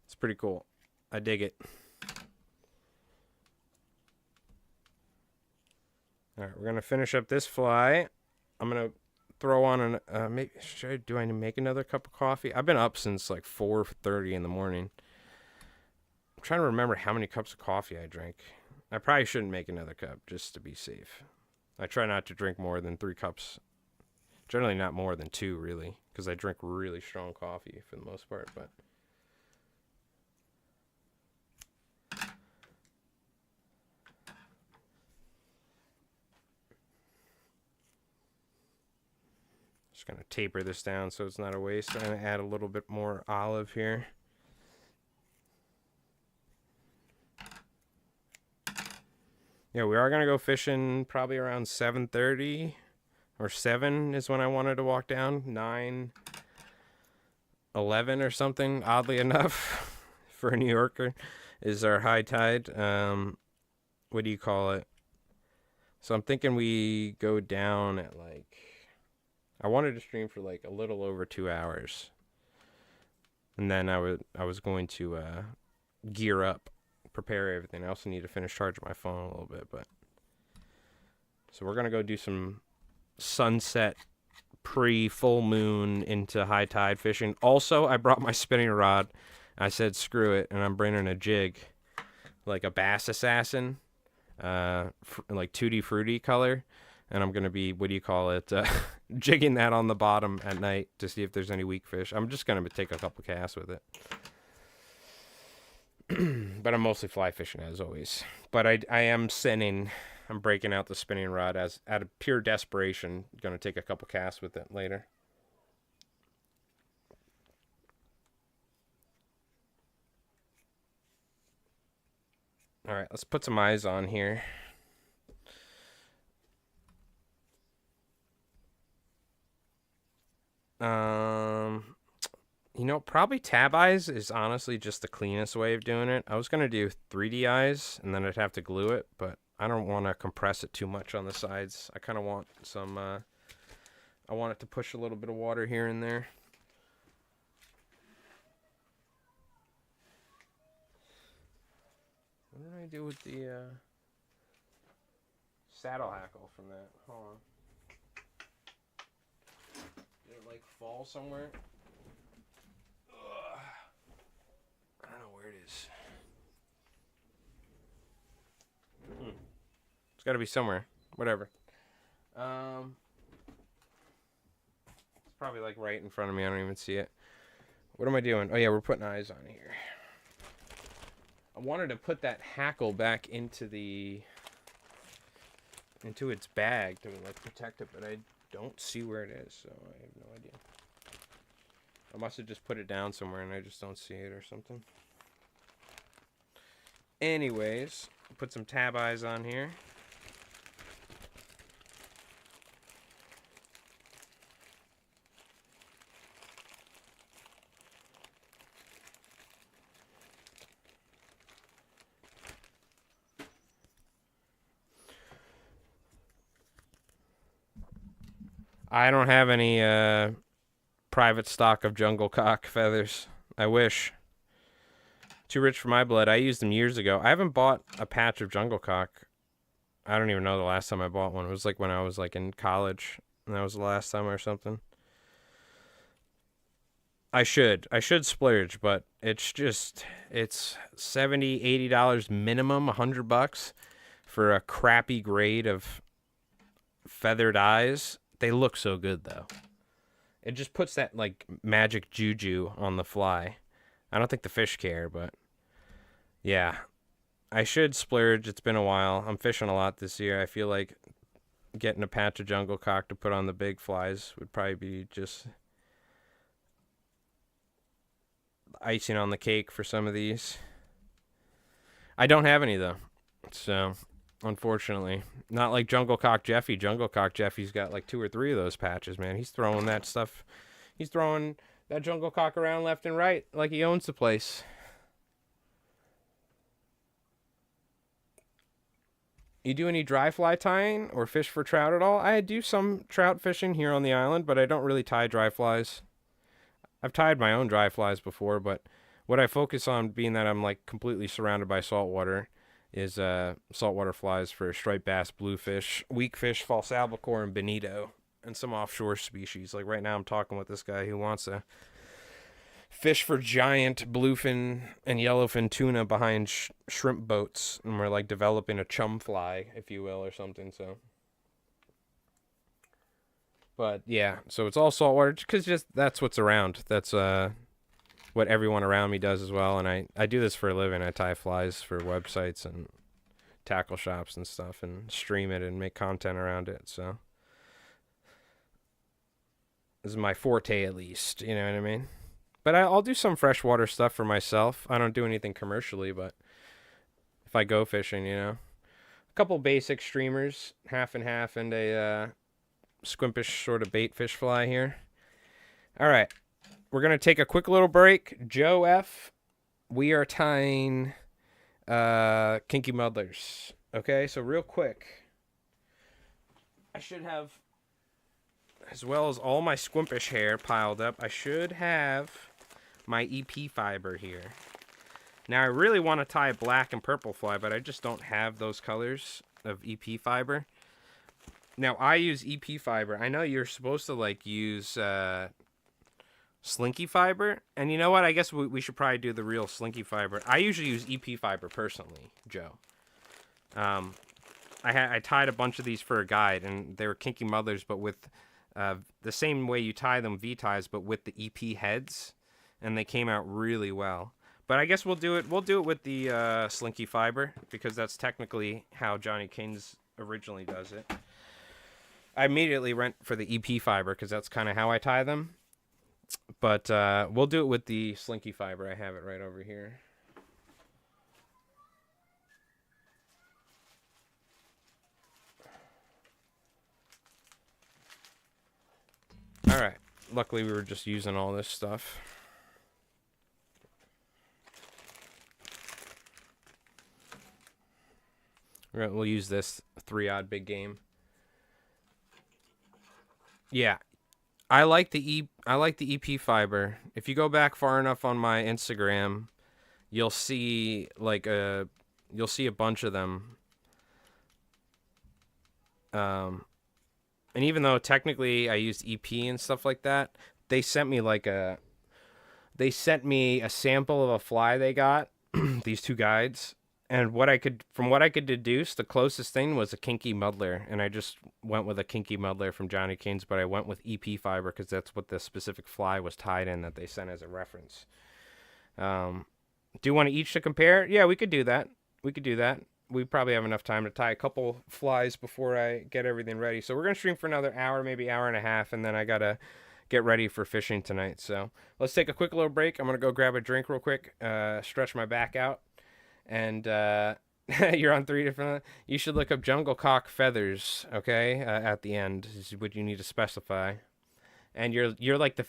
it's pretty cool. I dig it. All right, we're going to finish up this fly. I'm going to throw on maybe do I make another cup of coffee? I've been up since like 4:30 in the morning. I'm trying to remember how many cups of coffee I drank. I probably shouldn't make another cup just to be safe. I try not to drink more than 3 cups. Generally not more than 2, really, because I drink really strong coffee for the most part, but just going to taper this down so it's not a waste. I'm going to add a little bit more olive here. Yeah, we are going to go fishing probably around 7:30 or 7 is when I wanted to walk down. 9, 11 or something, oddly enough, for a New Yorker, is our high tide. What do you call it? So I'm thinking we go down at like, I wanted to stream for like a little over 2 hours. And then I was going to gear up, prepare everything. I also need to finish charging my phone a little bit, but so we're going to go do some sunset pre-full moon into high tide fishing. Also, I brought my spinning rod. I said screw it, and I'm bringing a jig, like a bass assassin, like Tutti Frutti color, and I'm gonna be, what do you call it, jigging that on the bottom at night to see if there's any weak fish. I'm just gonna take a couple casts with it. But I'm mostly fly fishing as always. But I am sending. I'm breaking out the spinning rod as out of pure desperation. Gonna take a couple casts with it later. All right, let's put some eyes on here. You know, probably tab eyes is honestly just the cleanest way of doing it. I was gonna do 3D eyes and then I'd have to glue it, but I don't want to compress it too much on the sides. I kind of want some, I want it to push a little bit of water here and there. What did I do with the saddle hackle from that? Hold on. Did it like fall somewhere? Ugh. I don't know where it is. It's got to be somewhere. Whatever. It's probably like right in front of me. I don't even see it. What am I doing? Oh yeah, we're putting eyes on here. I wanted to put that hackle back into its bag to like protect it, but I don't see where it is, so I have no idea. I must have just put it down somewhere and I just don't see it or something. Anyways, put some tab eyes on here. I don't have any private stock of jungle cock feathers. I wish. Too rich for my blood. I used them years ago. I haven't bought a patch of jungle cock. I don't even know the last time I bought one. It was like when I was like in college, and that was the last time or something. I should splurge, but it's $70, $80 minimum, $100 for a crappy grade of feathered eyes. They look so good though. It just puts that like magic juju on the fly. I don't think the fish care, but yeah, I should splurge. It's been a while. I'm fishing a lot this year. I feel like getting a patch of jungle cock to put on the big flies would probably be just icing on the cake for some of these. I don't have any though, so unfortunately, not like Jungle Cock Jeffy. Jungle Cock Jeffy's got like 2 or 3 of those patches, man. He's throwing that stuff. He's throwing that jungle cock around left and right like he owns the place. You do any dry fly tying or fish for trout at all? I do some trout fishing here on the island, but I don't really tie dry flies. I've tied my own dry flies before, but what I focus on, being that I'm like completely surrounded by saltwater, is saltwater flies for striped bass, bluefish, weakfish, false albacore, and bonito. and some offshore species. Like right now I'm talking with this guy who wants to fish for giant bluefin and yellowfin tuna behind shrimp boats, and we're like developing a chum fly, if you will, or something. So, but yeah, so it's all saltwater because just that's what's around. That's what everyone around me does as well. And I do this for a living. I tie flies for websites and tackle shops and stuff, and stream it and make content around it. So this is my forte, at least. You know what I mean? But I'll do some freshwater stuff for myself. I don't do anything commercially, but if I go fishing, you know. A couple basic streamers, half and half, and a squimpish sort of bait fish fly here. All right. We're going to take a quick little break. Joe F., we are tying kinky muddlers. Okay, so real quick. I should have, as well as all my squimpish hair piled up, I should have my EP fiber here. Now I really want to tie a black and purple fly, but I just don't have those colors of EP fiber. Now I use EP fiber. I know you're supposed to like use slinky fiber, and you know what? I guess we should probably do the real slinky fiber. I usually use EP fiber personally, Joe. I tied a bunch of these for a guide, and they were kinky muddlers, but with the same way you tie them, V-ties, but with the EP heads. And they came out really well. But I guess we'll do it with the slinky fiber, because that's technically how Johnny Kings originally does it. I immediately went for the EP fiber because that's kind of how I tie them. But we'll do it with the slinky fiber. I have it right over here. All right. Luckily, we were just using all this stuff. We'll use this 3-odd big game. Yeah, I like the EP fiber. If you go back far enough on my Instagram, you'll see a bunch of them. And even though technically I used EP and stuff like that, they sent me a sample of a fly they got. These two guides. And from what I could deduce, the closest thing was a kinky muddler, and I just went with a kinky muddler from Johnny Kings, but I went with EP fiber because that's what the specific fly was tied in that they sent as a reference. Do you want each to compare? Yeah, we could do that. We probably have enough time to tie a couple flies before I get everything ready. So we're going to stream for another hour, maybe hour and a half, and then I got to get ready for fishing tonight. So let's take a quick little break. I'm going to go grab a drink real quick, stretch my back out. And you're on 3 different. You should look up jungle cock feathers, okay? At the end is what you need to specify. And you're like the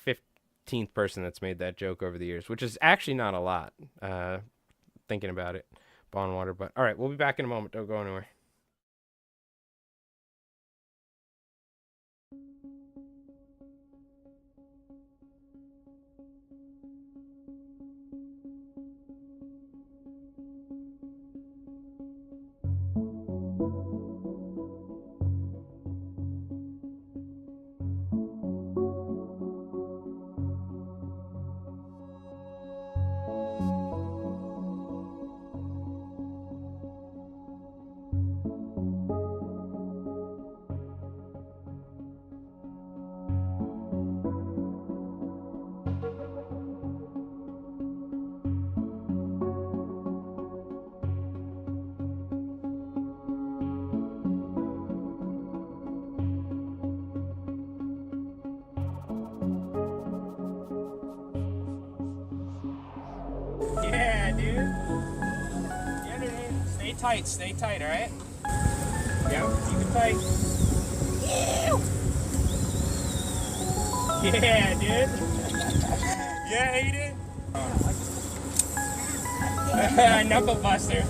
15th person that's made that joke over the years, which is actually not a lot. Thinking about it, Bond water. But all right, we'll be back in a moment. Don't go anywhere. Yeah, dude. Yeah, dude. Stay tight, all right? Yeah, keep it tight. Yeah, dude. Yeah, eat it. Knuckle buster.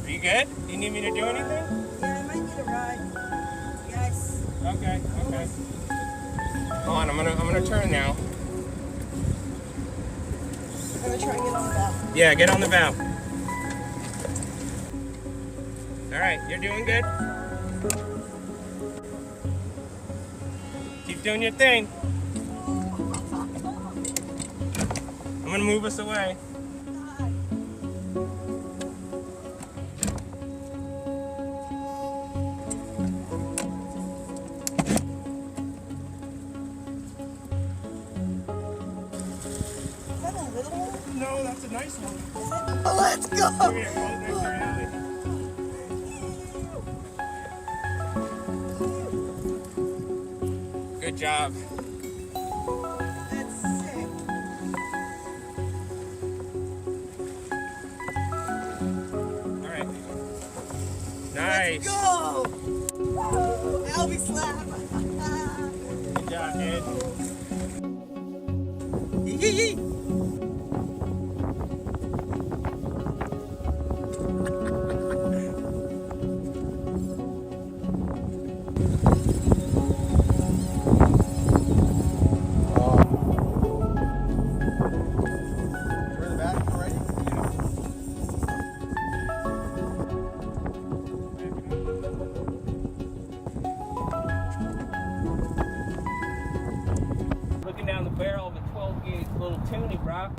Are you good? Do you need me to do anything? Yeah, I might need a ride. Yes. Okay. Hold on, I'm gonna turn now. I'm gonna try and get on the bow. Yeah, get on the bow. All right, you're doing good. doing your thing. I'm gonna move us away. Is that a little one? No, that's a nice one. Oh, let's go! Come here, go next to our alley. Good job. That's sick. All right. Nice. Let's go! Albie slap! Good job, dude. Yee! Looking down the barrel of a 12 gauge little toonie, bro.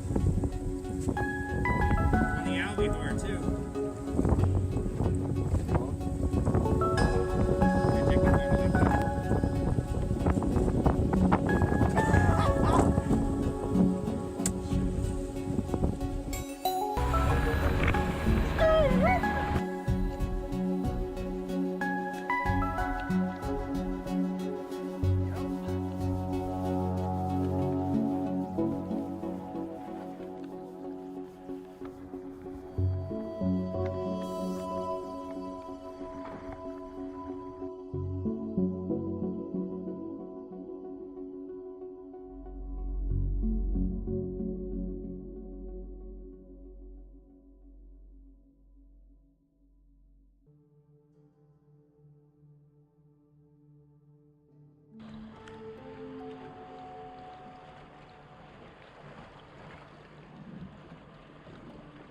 On the alligator too.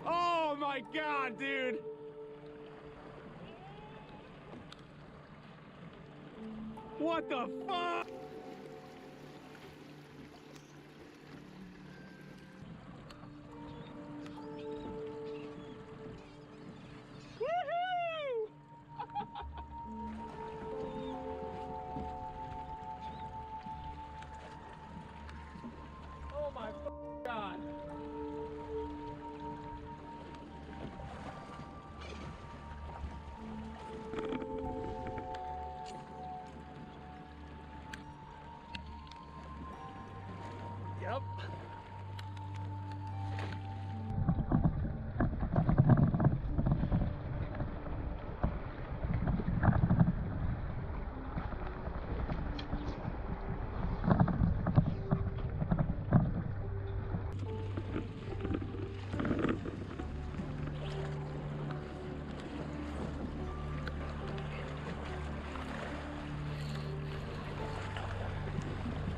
Oh my God, dude! What the fuck? Woohoo! Oh my God! Yep.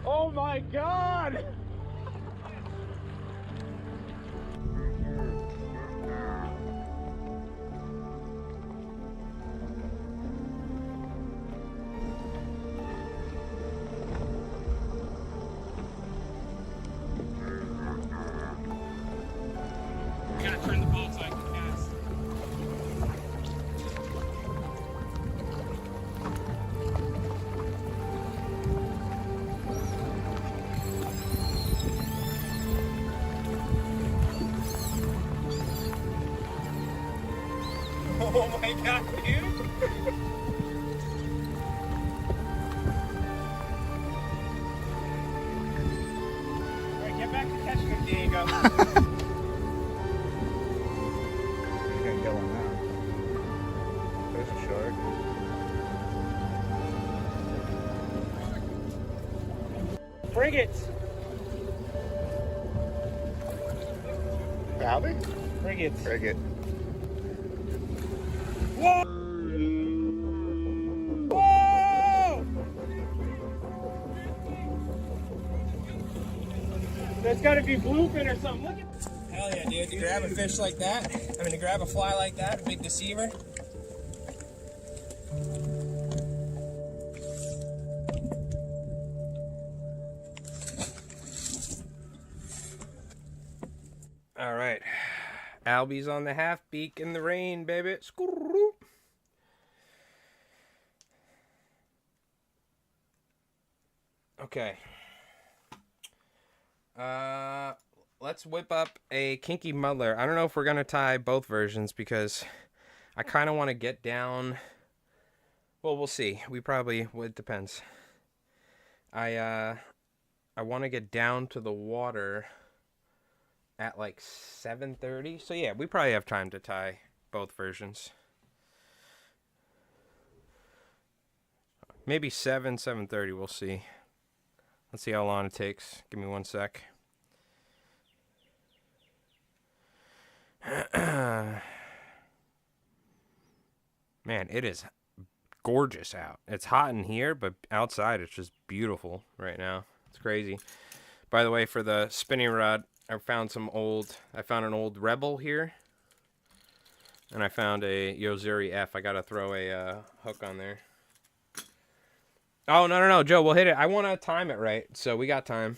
Oh my God! I gotta turn the boat so I can cast. Oh my God, dude! Alright, get back to catching him, Diego. You can go on that. There's a shark. Frigates! Albie? Frigates. Frigate. Whoa! Whoa! That's gotta be bluefin or something. Look at. Hell yeah, dude. To grab a fish like that, I mean, to grab a fly like that, a big deceiver. Albie's on the half beak in the rain, baby. Scoop. Okay. Let's whip up a kinky muddler. I don't know if we're gonna tie both versions because I kind of want to get down. Well, we'll see. Well, it depends. I want to get down to the water at like 7:30. So yeah, we probably have time to tie both versions. Maybe 7:30. We'll see. Let's see how long it takes. Give me 1 sec. Man, it is gorgeous out. It's hot in here, but outside it's just beautiful right now. It's crazy. By the way, for the spinning rod, I found an old Rebel here. And I found a Yozuri F. I gotta throw a hook on there. Oh, no, Joe, we'll hit it. I want to time it right, so we got time.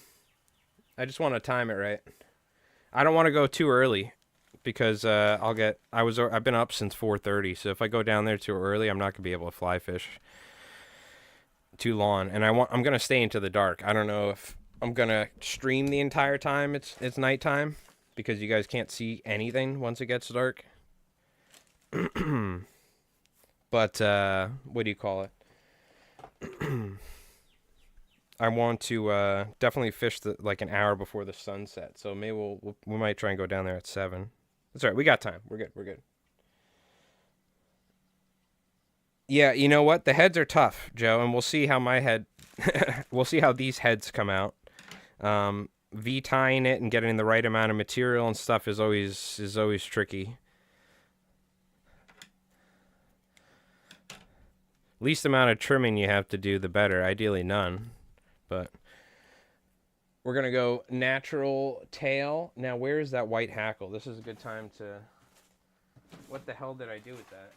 I just want to time it right. I don't want to go too early because I've been up since 4:30, so if I go down there too early, I'm not gonna be able to fly fish too long. And I'm gonna stay into the dark. I don't know if I'm gonna stream the entire time it's nighttime because you guys can't see anything once it gets dark. But what do you call it? I want to definitely fish like an hour before the sunset. So maybe we might try and go down there at 7. That's all right. We got time. We're good. Yeah, you know what? The heads are tough, Joe, and we'll see how we'll see how these heads come out. V-tying it and getting the right amount of material and stuff is always tricky. Least amount of trimming you have to do, the better. Ideally, none. But we're going to go natural tail. Now, where is that white hackle? This is a good time to... What the hell did I do with that?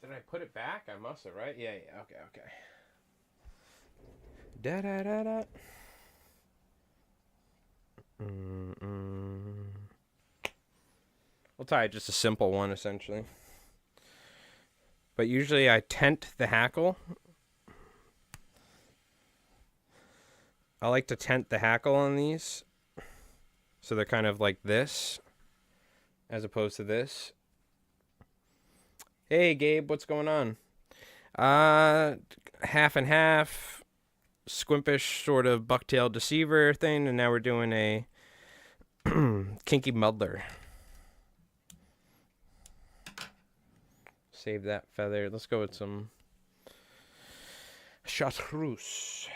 Did I put it back? I must have, right? Yeah. Okay. Da-da-da-da. We'll tie just a simple one, essentially. But usually I tent the hackle. I like to tent the hackle on these. So they're kind of like this, as opposed to this. Hey, Gabe, what's going on? Half and half. Squimpish sort of bucktail deceiver thing, and now we're doing a kinky muddler. Save that feather. Let's go with some chartreuse.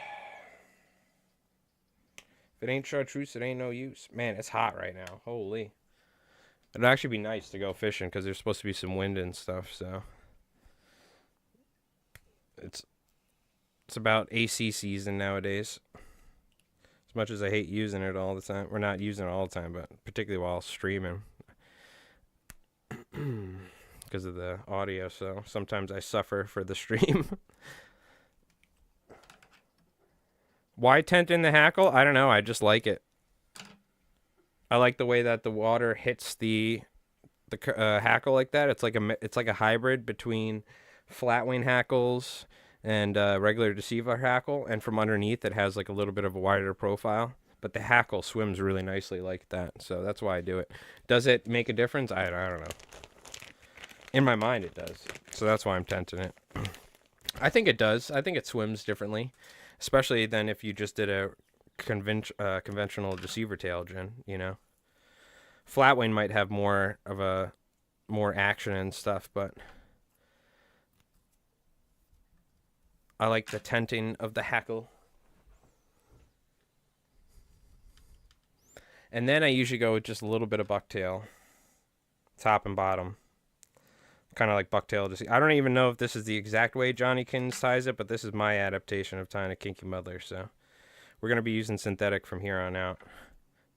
If it ain't chartreuse, it ain't no use. Man, it's hot right now. Holy. It'd actually be nice to go fishing because there's supposed to be some wind and stuff, so it's about AC season nowadays. As much as I hate using it all the time. We're not using it all the time, but particularly while streaming. Because of the audio, so sometimes I suffer for the stream. Why tent in the hackle? I don't know. I just like it. I like the way that the water hits the hackle like that. It's like a hybrid between flatwing hackles and regular deceiver hackle, and from underneath it has like a little bit of a wider profile, but the hackle swims really nicely like that, so that's why I do it. Does it make a difference? I don't know. In my mind it does, so that's why I'm tenting it. I think it does. I think it swims differently, especially than if you just did a conventional deceiver tail gin, you know. Flatwing might have more action and stuff, but I like the tenting of the hackle. And then I usually go with just a little bit of bucktail, top and bottom. Kind of like bucktail. I don't even know if this is the exact way Johnny Kins ties it, but this is my adaptation of tying a kinky muddler. So we're going to be using synthetic from here on out.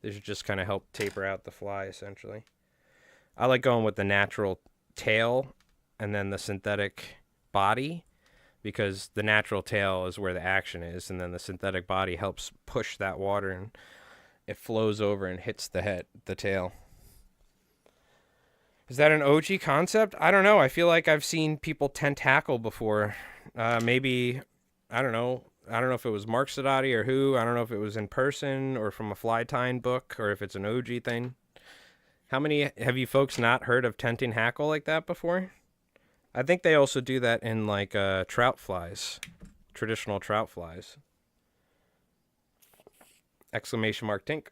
This should just kind of help taper out the fly, essentially. I like going with the natural tail and then the synthetic body. because the natural tail is where the action is, and then the synthetic body helps push that water, and it flows over and hits the tail. Is that an OG concept? I don't know. I feel like I've seen people tentacle before. Maybe, I don't know. I don't know if it was Mark Sadati or who. I don't know if it was in person or from a fly tying book or if it's an OG thing. How many have you folks not heard of tenting hackle like that before? I think they also do that in like trout flies, traditional trout flies. Exclamation mark tink.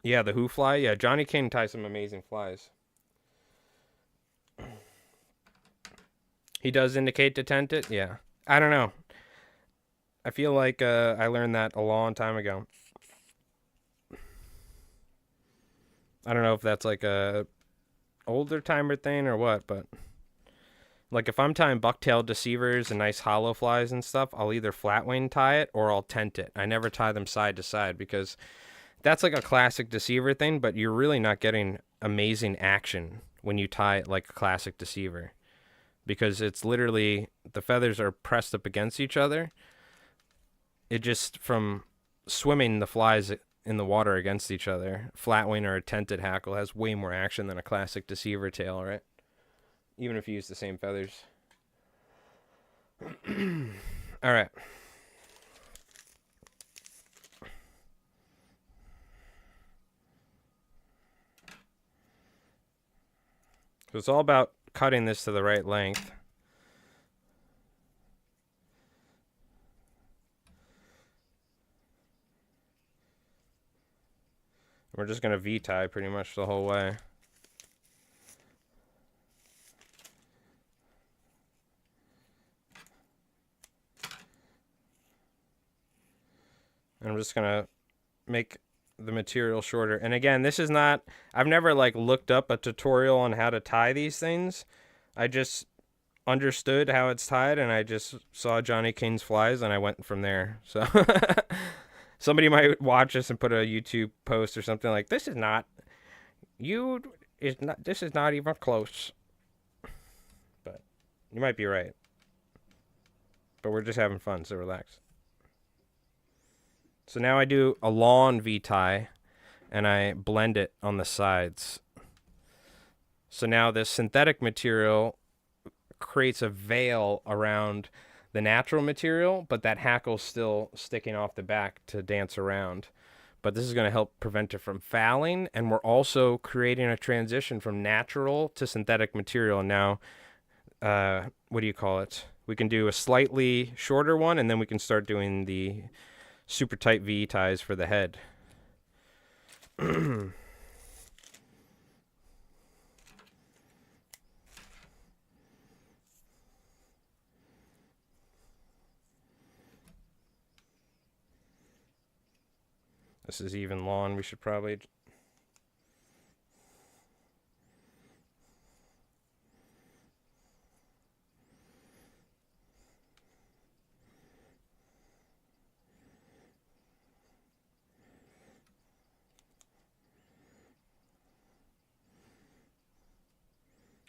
Yeah, the who fly. Yeah, Johnny King ties some amazing flies. He does indicate to tent it? Yeah. I don't know. I feel like I learned that a long time ago. I don't know if that's like a older timer thing or what, but like if I'm tying bucktail deceivers and nice hollow flies and stuff, I'll either flat wing tie it or I'll tent it. I never tie them side to side because that's like a classic deceiver thing, but you're really not getting amazing action when you tie it like a classic deceiver. Because it's literally, the feathers are pressed up against each other. It just, from swimming the flies in the water against each other, flat wing or a tented hackle has way more action than a classic deceiver tail, right? Even if you use the same feathers. All right. So it's all about cutting this to the right length. We're just going to V-tie pretty much the whole way. And I'm just going to make the material shorter. And again, this is not, I've never like looked up a tutorial on how to tie these things. I just understood how it's tied, and I just saw Johnny King's flies, and I went from there. So somebody might watch this and put a YouTube post or something like, this is not even close. But you might be right. But we're just having fun, so relax. So now I do a long V-tie, and I blend it on the sides. So now this synthetic material creates a veil around the natural material, but that hackle's still sticking off the back to dance around. But this is going to help prevent it from fouling, and we're also creating a transition from natural to synthetic material. And now, what do you call it? We can do a slightly shorter one, and then we can start doing the super tight V ties for the head. This is even long. We should probably...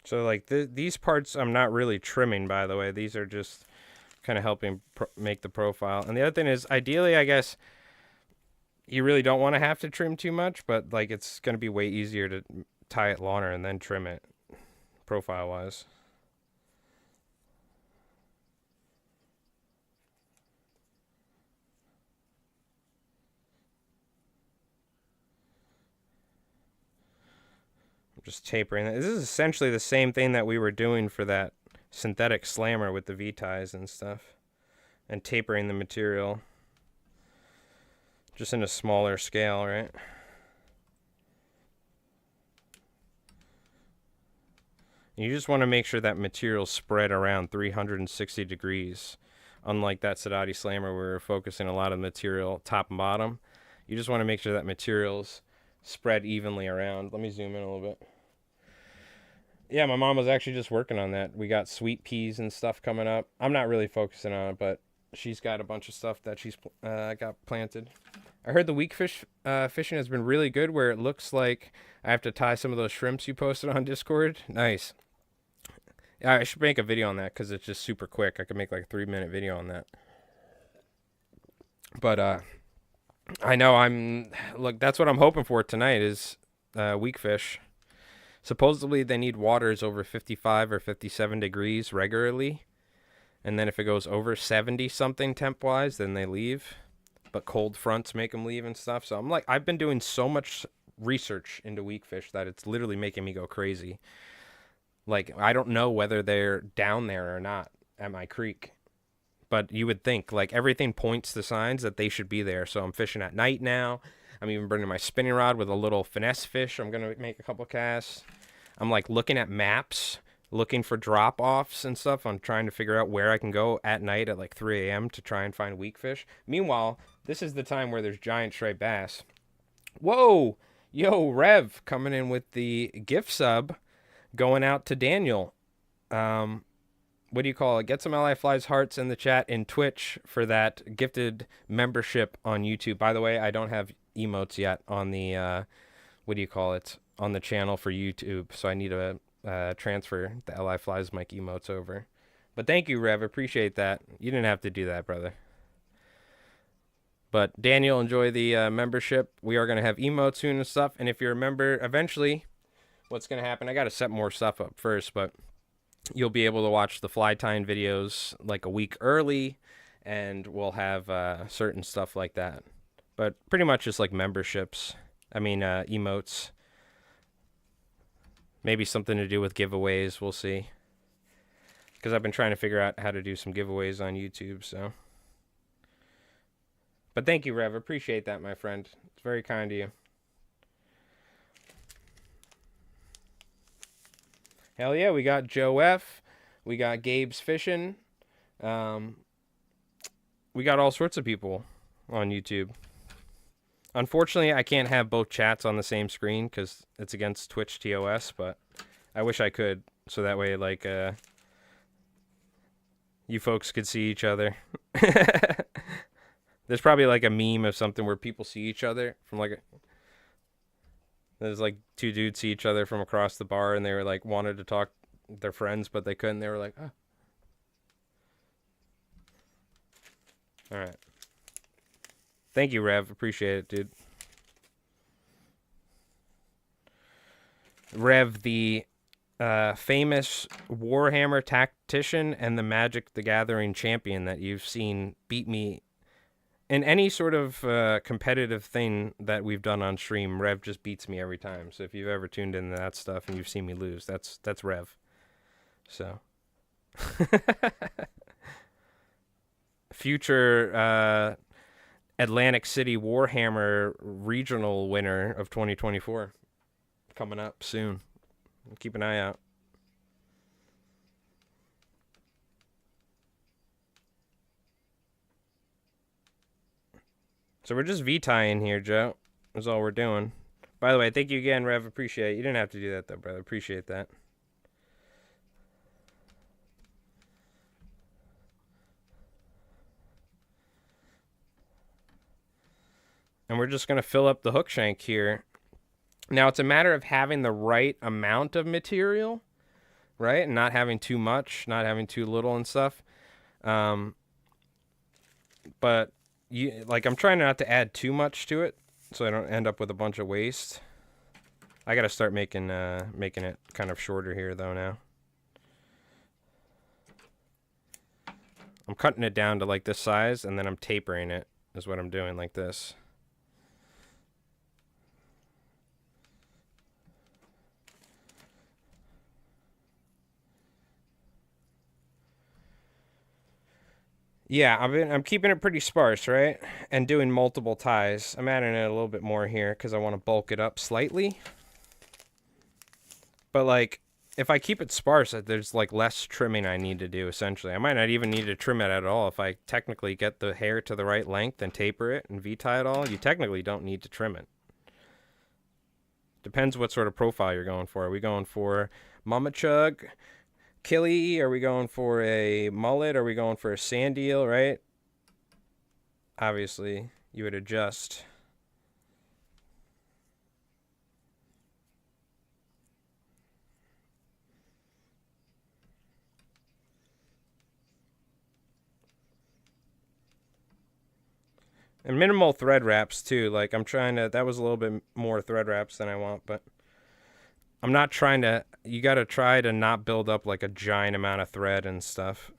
So like these parts I'm not really trimming, by the way. These are just kind of helping make the profile. And the other thing is, ideally, I guess, you really don't want to have to trim too much, but like it's going to be way easier to tie it longer and then trim it profile-wise. Just tapering. This is essentially the same thing that we were doing for that synthetic slammer with the V-ties and stuff. And tapering the material. Just in a smaller scale, right? You just want to make sure that material's spread around 360 degrees. Unlike that Sadati slammer where we're focusing a lot of material top and bottom. You just want to make sure that material's spread evenly around. Let me zoom in a little bit. Yeah, my mom was actually just working on that. We got sweet peas and stuff coming up. I'm not really focusing on it, but she's got a bunch of stuff that she's got planted. I heard the Weakfish fishing has been really good, where it looks like I have to tie some of those shrimps you posted on Discord. Nice. I should make a video on that because it's just super quick. I could make like a 3-minute video on that. But I know look, that's what I'm hoping for tonight is Weakfish. Supposedly they need waters over 55 or 57 degrees regularly. And then if it goes over 70 something temp wise, then they leave. But cold fronts make them leave and stuff. So I'm like, I've been doing so much research into Weakfish that it's literally making me go crazy. Like, I don't know whether they're down there or not at my creek. But you would think, like, everything points to signs that they should be there. So I'm fishing at night now. I'm even bringing my spinning rod with a little finesse fish. I'm going to make a couple casts. I'm, like, looking at maps, looking for drop-offs and stuff. I'm trying to figure out where I can go at night at, like, 3 a.m. to try and find Weakfish. Meanwhile, this is the time where there's giant striped bass. Whoa! Yo, Rev coming in with the gift sub going out to Daniel. What do you call it? Get some LI Flies hearts in the chat in Twitch for that gifted membership on YouTube. By the way, I don't have emotes yet on the, what do you call it? On the channel for YouTube. So I need to transfer the LI Flies mic emotes over. But thank you, Rev. Appreciate that. You didn't have to do that, brother. But Daniel, enjoy the membership. We are going to have emotes soon and stuff. And if you're a member, eventually, what's going to happen, I got to set more stuff up first, but you'll be able to watch the fly tying videos like a week early, and we'll have certain stuff like that. But pretty much just like memberships. I mean, emotes. Maybe something to do with giveaways. We'll see. Because I've been trying to figure out how to do some giveaways on YouTube, so. But thank you, Rev. Appreciate that, my friend. It's very kind of you. Hell yeah, we got Joe F. We got Gabe's Fishing. We got all sorts of people on YouTube. Unfortunately, I can't have both chats on the same screen because it's against Twitch TOS, but I wish I could. So that way, like, you folks could see each other. There's probably like a meme of something where people see each other from like there's like two dudes see each other from across the bar and they were like wanted to talk their friends but they couldn't. They were like, oh. All right. Thank you, Rev. Appreciate it, dude. Rev, the famous Warhammer tactician and the Magic the Gathering champion that you've seen beat me in any sort of competitive thing that we've done on stream. Rev just beats me every time. So if you've ever tuned into that stuff and you've seen me lose, that's Rev. So future Atlantic City Warhammer regional winner of 2024 coming up soon. Keep an eye out. So we're just V-tying here, Joe. That's all we're doing. By the way, thank you again, Rev. Appreciate it. You didn't have to do that, though, brother. Appreciate that. And we're just going to fill up the hook shank here. Now, it's a matter of having the right amount of material, right? And not having too much, not having too little and stuff. But I'm trying not to add too much to it so I don't end up with a bunch of waste. I got to start making it kind of shorter here, though, now. I'm cutting it down to, like, this size, and then I'm tapering it, is what I'm doing, like this. Yeah, I'm keeping it pretty sparse, right? And doing multiple ties. I'm adding it a little bit more here because I want to bulk it up slightly. But, like, if I keep it sparse, there's, like, less trimming I need to do, essentially. I might not even need to trim it at all. If I technically get the hair to the right length and taper it and V-tie it all, you technically don't need to trim it. Depends what sort of profile you're going for. Are we going for Mama Chug, Killy? Are we going for a mullet? Are we going for a sand eel, right? Obviously, you would adjust. And minimal thread wraps too. Like I'm trying to, that was a little bit more thread wraps than I want, but I'm not trying to, you got to try to not build up like a giant amount of thread and stuff.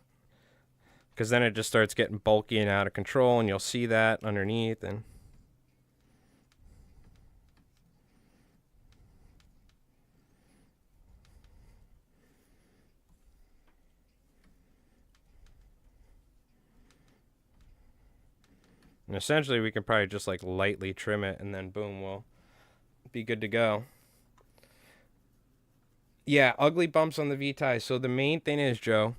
Because then it just starts getting bulky and out of control, and you'll see that underneath. And essentially we can probably just like lightly trim it, and then boom, we'll be good to go. Yeah, ugly bumps on the V-ties. So the main thing is, Joe,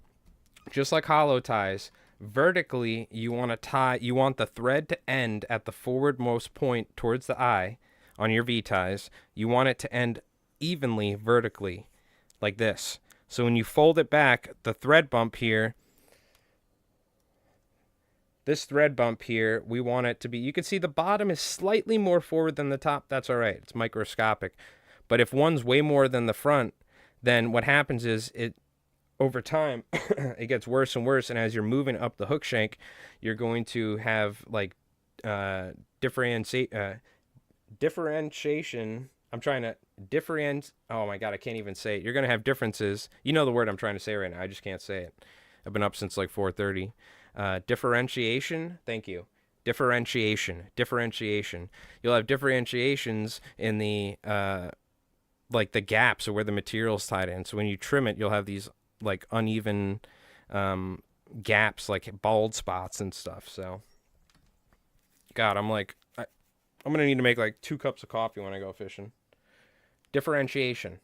just like hollow ties, vertically you want to tie, you want the thread to end at the forwardmost point towards the eye on your V-ties. You want it to end evenly vertically, like this. So when you fold it back, the thread bump here, this thread bump here, we want it to be, you can see the bottom is slightly more forward than the top. That's all right. It's microscopic. But if one's way more than the front, then what happens is it, over time, it gets worse and worse. And as you're moving up the hook shank, you're going to have like differentiation. I'm trying to differentiate. Oh my God, I can't even say it. You're going to have differences. You know the word I'm trying to say right now. I just can't say it. I've been up since like 4:30. Differentiation. Thank you. Differentiation. You'll have differentiations in the like the gaps or where the material's tied in. So when you trim it, you'll have these like uneven gaps, like bald spots and stuff. So, God, I'm like, I'm gonna need to make like 2 cups of coffee when I go fishing. Differentiation.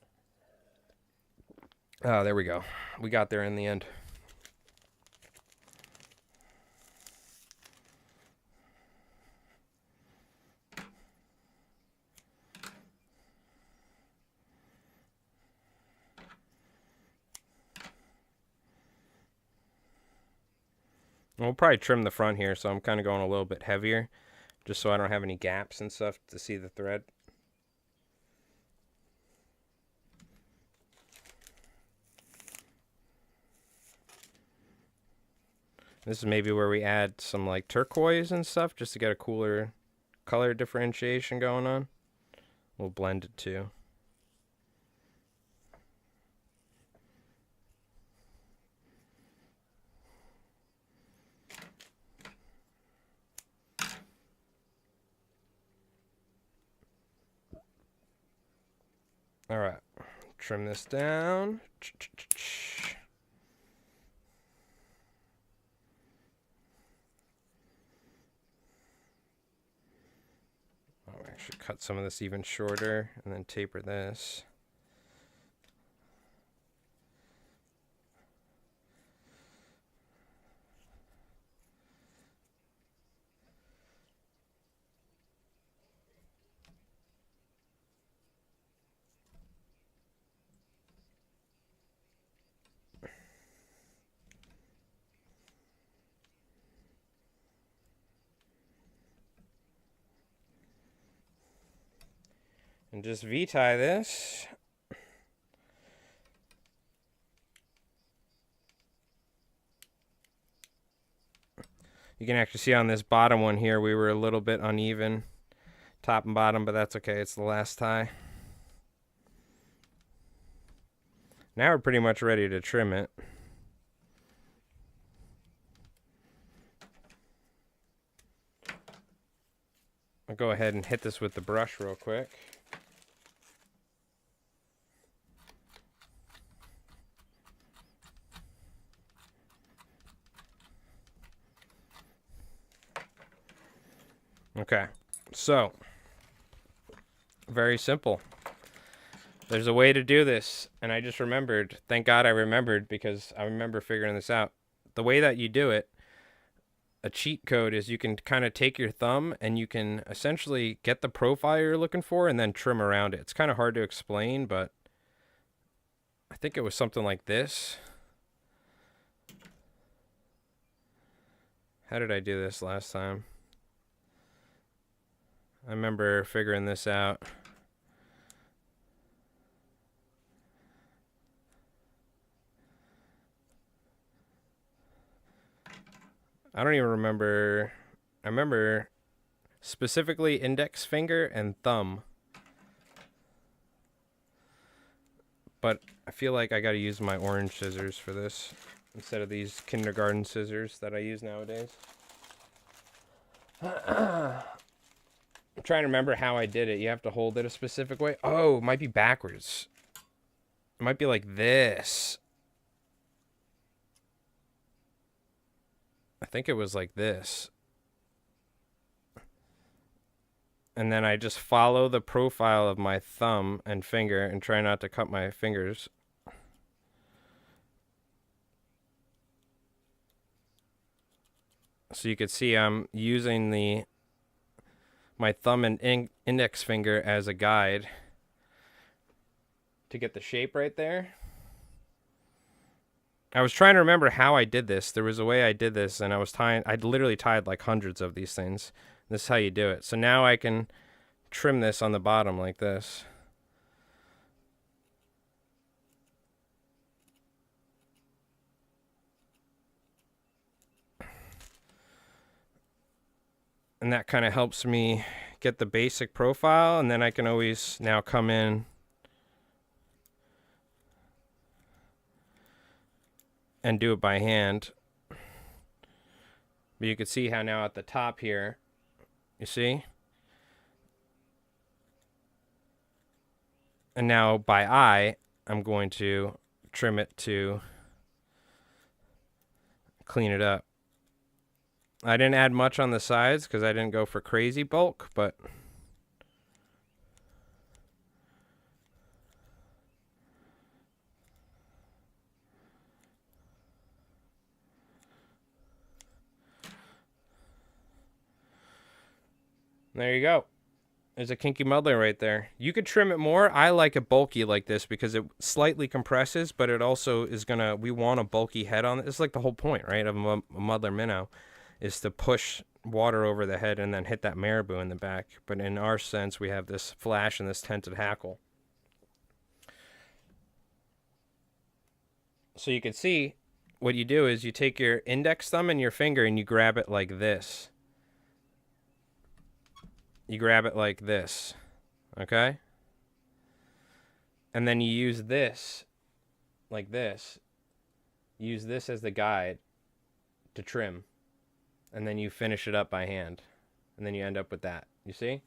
Oh, there we go. We got there in the end. We'll probably trim the front here, so I'm kind of going a little bit heavier, just so I don't have any gaps and stuff to see the thread. This is maybe where we add some like turquoise and stuff, just to get a cooler color differentiation going on. We'll blend it too. All right, trim this down. I'll actually cut some of this even shorter and then taper this. And just V-tie this. You can actually see on this bottom one here, we were a little bit uneven, top and bottom, but that's okay. It's the last tie. Now we're pretty much ready to trim it. I'll go ahead and hit this with the brush real quick. Okay, so very simple. There's a way to do this, and I just remembered. Thank God I remembered, because I remember figuring this out. The way that you do it, a cheat code, is you can kind of take your thumb and you can essentially get the profile you're looking for and then trim around it. It's kind of hard to explain, but I think it was something like this. How did I do this last time? I remember figuring this out. I don't even remember. I remember specifically index finger and thumb. But I feel like I gotta use my orange scissors for this instead of these kindergarten scissors that I use nowadays. I'm trying to remember how I did it. You have to hold it a specific way. Oh, it might be backwards. It might be like this. I think it was like this. And then I just follow the profile of my thumb and finger and try not to cut my fingers. So you can see I'm using my thumb and index finger as a guide to get the shape right there. I was trying to remember how I did this. There was a way I did this, and I'd literally tied like hundreds of these things. This is how you do it. So now I can trim this on the bottom like this. And that kind of helps me get the basic profile, and then I can always now come in and do it by hand. But you can see how now at the top here, you see? And now by eye, I'm going to trim it to clean it up. I didn't add much on the sides because I didn't go for crazy bulk, but there you go. There's a kinky muddler right there. You could trim it more. I like it bulky like this because it slightly compresses, but it also is gonna, we want a bulky head on it. It's like the whole point, right, of a muddler minnow, is to push water over the head and then hit that marabou in the back. But in our sense, we have this flash and this tented hackle. So you can see what you do is you take your index thumb and your finger and you grab it like this. You grab it like this, okay? And then you use this, like this. Use this as the guide to trim. And then you finish it up by hand. And then you end up with that. You see?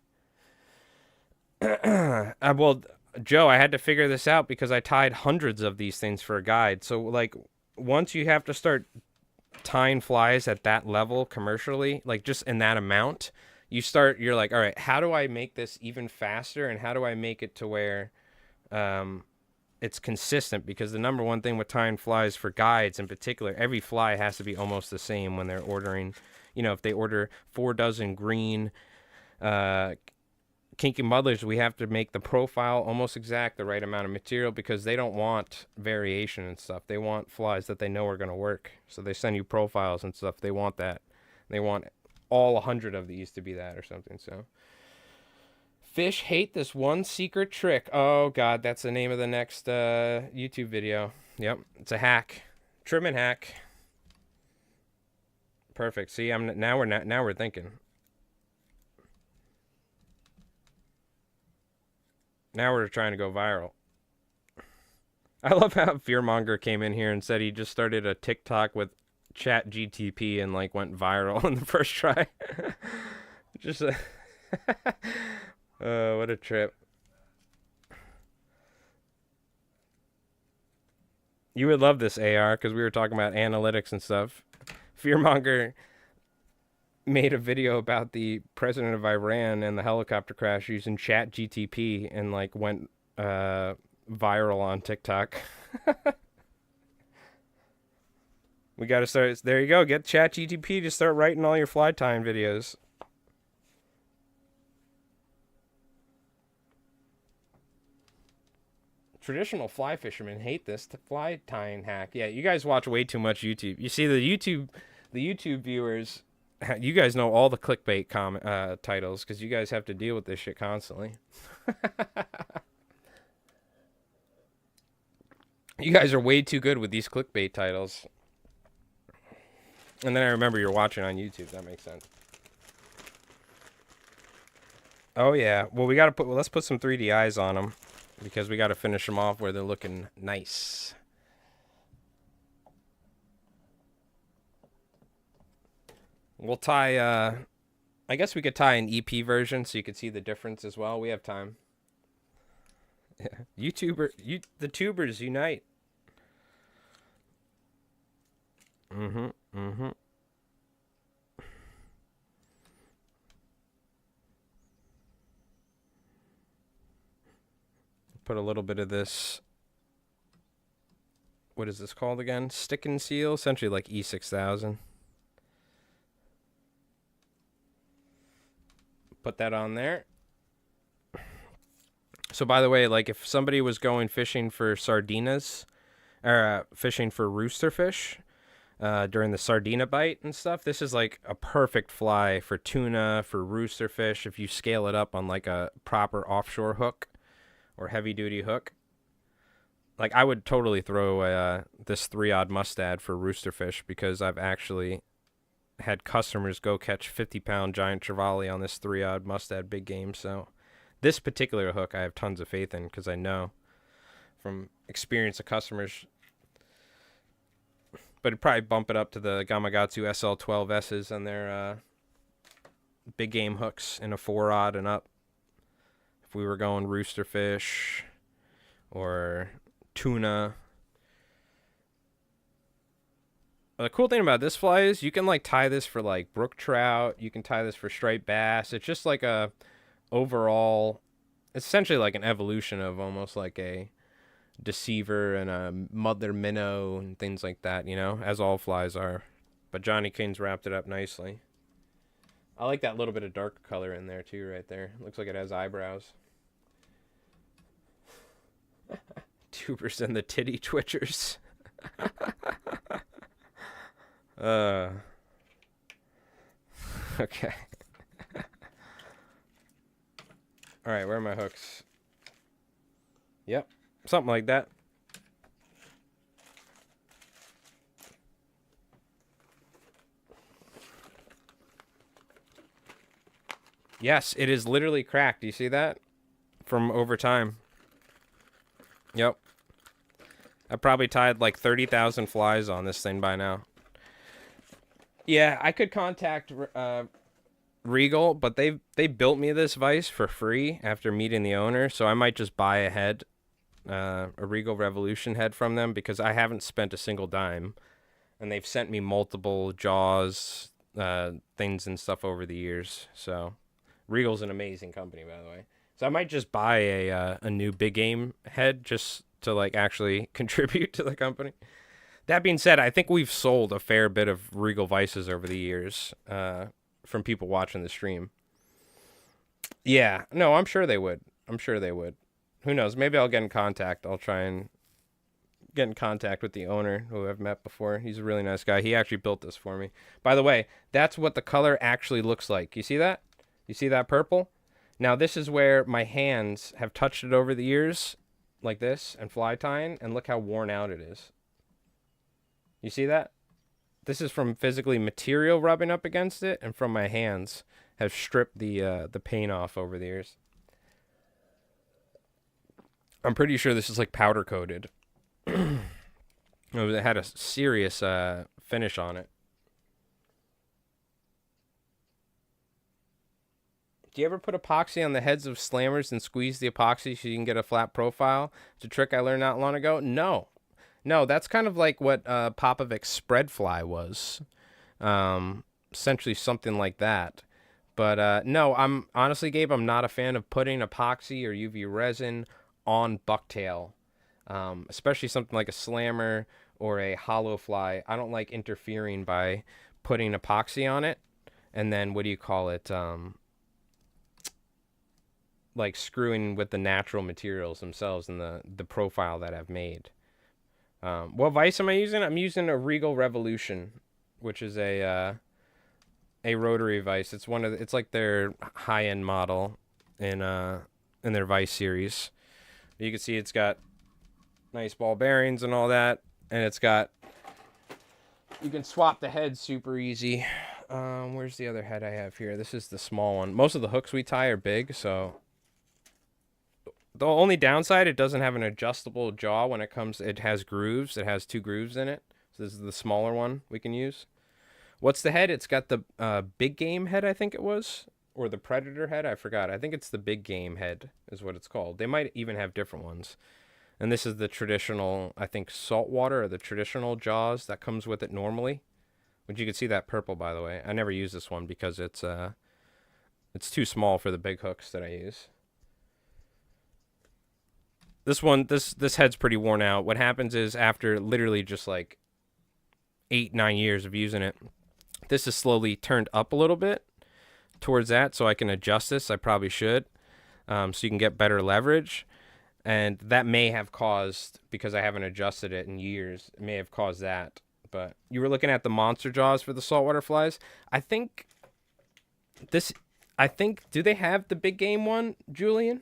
Well, Joe, I had to figure this out because I tied hundreds of these things for a guide. So, like, once you have to start tying flies at that level commercially, like just in that amount, you're like, all right, how do I make this even faster, and how do I make it to where it's consistent? Because the number one thing with tying flies for guides in particular, every fly has to be almost the same when they're ordering. You know, if they order 4 dozen green kinky muddlers, we have to make the profile almost exact, the right amount of material, because they don't want variation and stuff. They want flies that they know are going to work. So they send you profiles and stuff. They want that. They want all 100 of these to be that or something. So fish hate this one secret trick. Oh god, that's the name of the next YouTube video. Yep, it's a hack, trimming hack. Perfect. See, now we're thinking. Now we're trying to go viral. I love how Fearmonger came in here and said he just started a TikTok with Chat GTP and like went viral in the first try. Just what a trip. You would love this, AR, because we were talking about analytics and stuff. Fearmonger made a video about the president of Iran and the helicopter crash using Chat GTP and like went viral on TikTok. We got to start. There you go. Get ChatGPT to start writing all your fly tying videos. Traditional fly fishermen hate this fly tying hack. Yeah, you guys watch way too much YouTube. You see the YouTube viewers. You guys know all the clickbait titles because you guys have to deal with this shit constantly. You guys are way too good with these clickbait titles. And then I remember you're watching on YouTube. That makes sense. Oh yeah. Well, we got to put. Well, let's put some 3D eyes on them because we got to finish them off where they're looking nice. We'll tie. I guess we could tie an EP version so you could see the difference as well. We have time. Yeah. The tubers unite. Mm-hmm. Mm-hmm. Put a little bit of this. What is this called again? Stick and seal, essentially like E6000. Put that on there. So by the way, like if somebody was going fishing for sardinas, or fishing for roosterfish, during the sardina bite and stuff, this is like a perfect fly for tuna, for roosterfish, if you scale it up on like a proper offshore hook or heavy duty hook. Like I would totally throw this 3-odd mustad for roosterfish because I've actually had customers go catch 50-pound giant trevally on this 3-odd mustad big game. So this particular hook I have tons of faith in because I know from experience of customers. But it'd probably bump it up to the Gamakatsu SL12S's and their big game hooks in a 4-odd and up. If we were going roosterfish or tuna. The cool thing about this fly is you can like tie this for like brook trout. You can tie this for striped bass. It's just like a overall, it's essentially like an evolution of almost like a deceiver and a muddler minnow and things like that, you know, as all flies are. But Johnny King's wrapped it up nicely. I like that little bit of dark color in there too, right there. Looks like it has eyebrows. Tubers and the titty twitchers. Okay. All right, where are my hooks? Yep, something like that. Yes, it is literally cracked. Do you see that? From over time. Yep. I probably tied like 30,000 flies on this thing by now. Yeah, I could contact Regal, but they built me this vise for free after meeting the owner, so I might just buy a head, a Regal Revolution head from them because I haven't spent a single dime, and they've sent me multiple jaws, things and stuff over the years. So Regal's an amazing company, by the way. So I might just buy a new big game head just to like actually contribute to the company. That being said, I think we've sold a fair bit of Regal Vices over the years from people watching the stream. Yeah, no, I'm sure they would. I'm sure they would. Who knows? Maybe I'll get in contact. I'll try and get in contact with the owner who I've met before. He's a really nice guy. He actually built this for me. By the way, that's what the color actually looks like. You see that? You see that purple? Now, this is where my hands have touched it over the years, like this, and fly tying, and look how worn out it is. You see that? This is from physically material rubbing up against it, and from my hands have stripped the paint off over the years. I'm pretty sure this is like powder coated. It had a serious finish on it. Do you ever put epoxy on the heads of slammers and squeeze the epoxy so you can get a flat profile? It's a trick I learned not long ago. No, that's kind of like what Popovic's spread fly was. Essentially something like that. But no, I'm honestly, Gabe, I'm not a fan of putting epoxy or UV resin on bucktail, especially something like a slammer or a hollow fly. I don't like interfering by putting epoxy on it. And then what do you call it? Like screwing with the natural materials themselves and the profile that I've made. What vise am I using? I'm using a Regal Revolution, which is a rotary vise. It's it's like their high-end model in their vise series. You can see it's got nice ball bearings and all that, and it's got, you can swap the head super easy. Where's the other head I have here? This is the small one. Most of the hooks we tie are big, so the only downside, it doesn't have an adjustable jaw when it comes. It has grooves. It has 2 grooves in it. So this is the smaller one we can use. What's the head? It's got the big game head, I think it was, or the predator head. I forgot. I think it's the big game head is what it's called. They might even have different ones. And this is the traditional, I think, saltwater, or the traditional jaws that comes with it normally. Which you can see that purple, by the way. I never use this one because it's too small for the big hooks that I use. This one, this head's pretty worn out. What happens is after literally just like 8-9 years of using it, this is slowly turned up a little bit towards that, so I can adjust this. I probably should, so you can get better leverage. And that may have caused, because I haven't adjusted it in years, it may have caused that. But you were looking at the monster jaws for the saltwater flies. I think, do they have the big game one, Julian?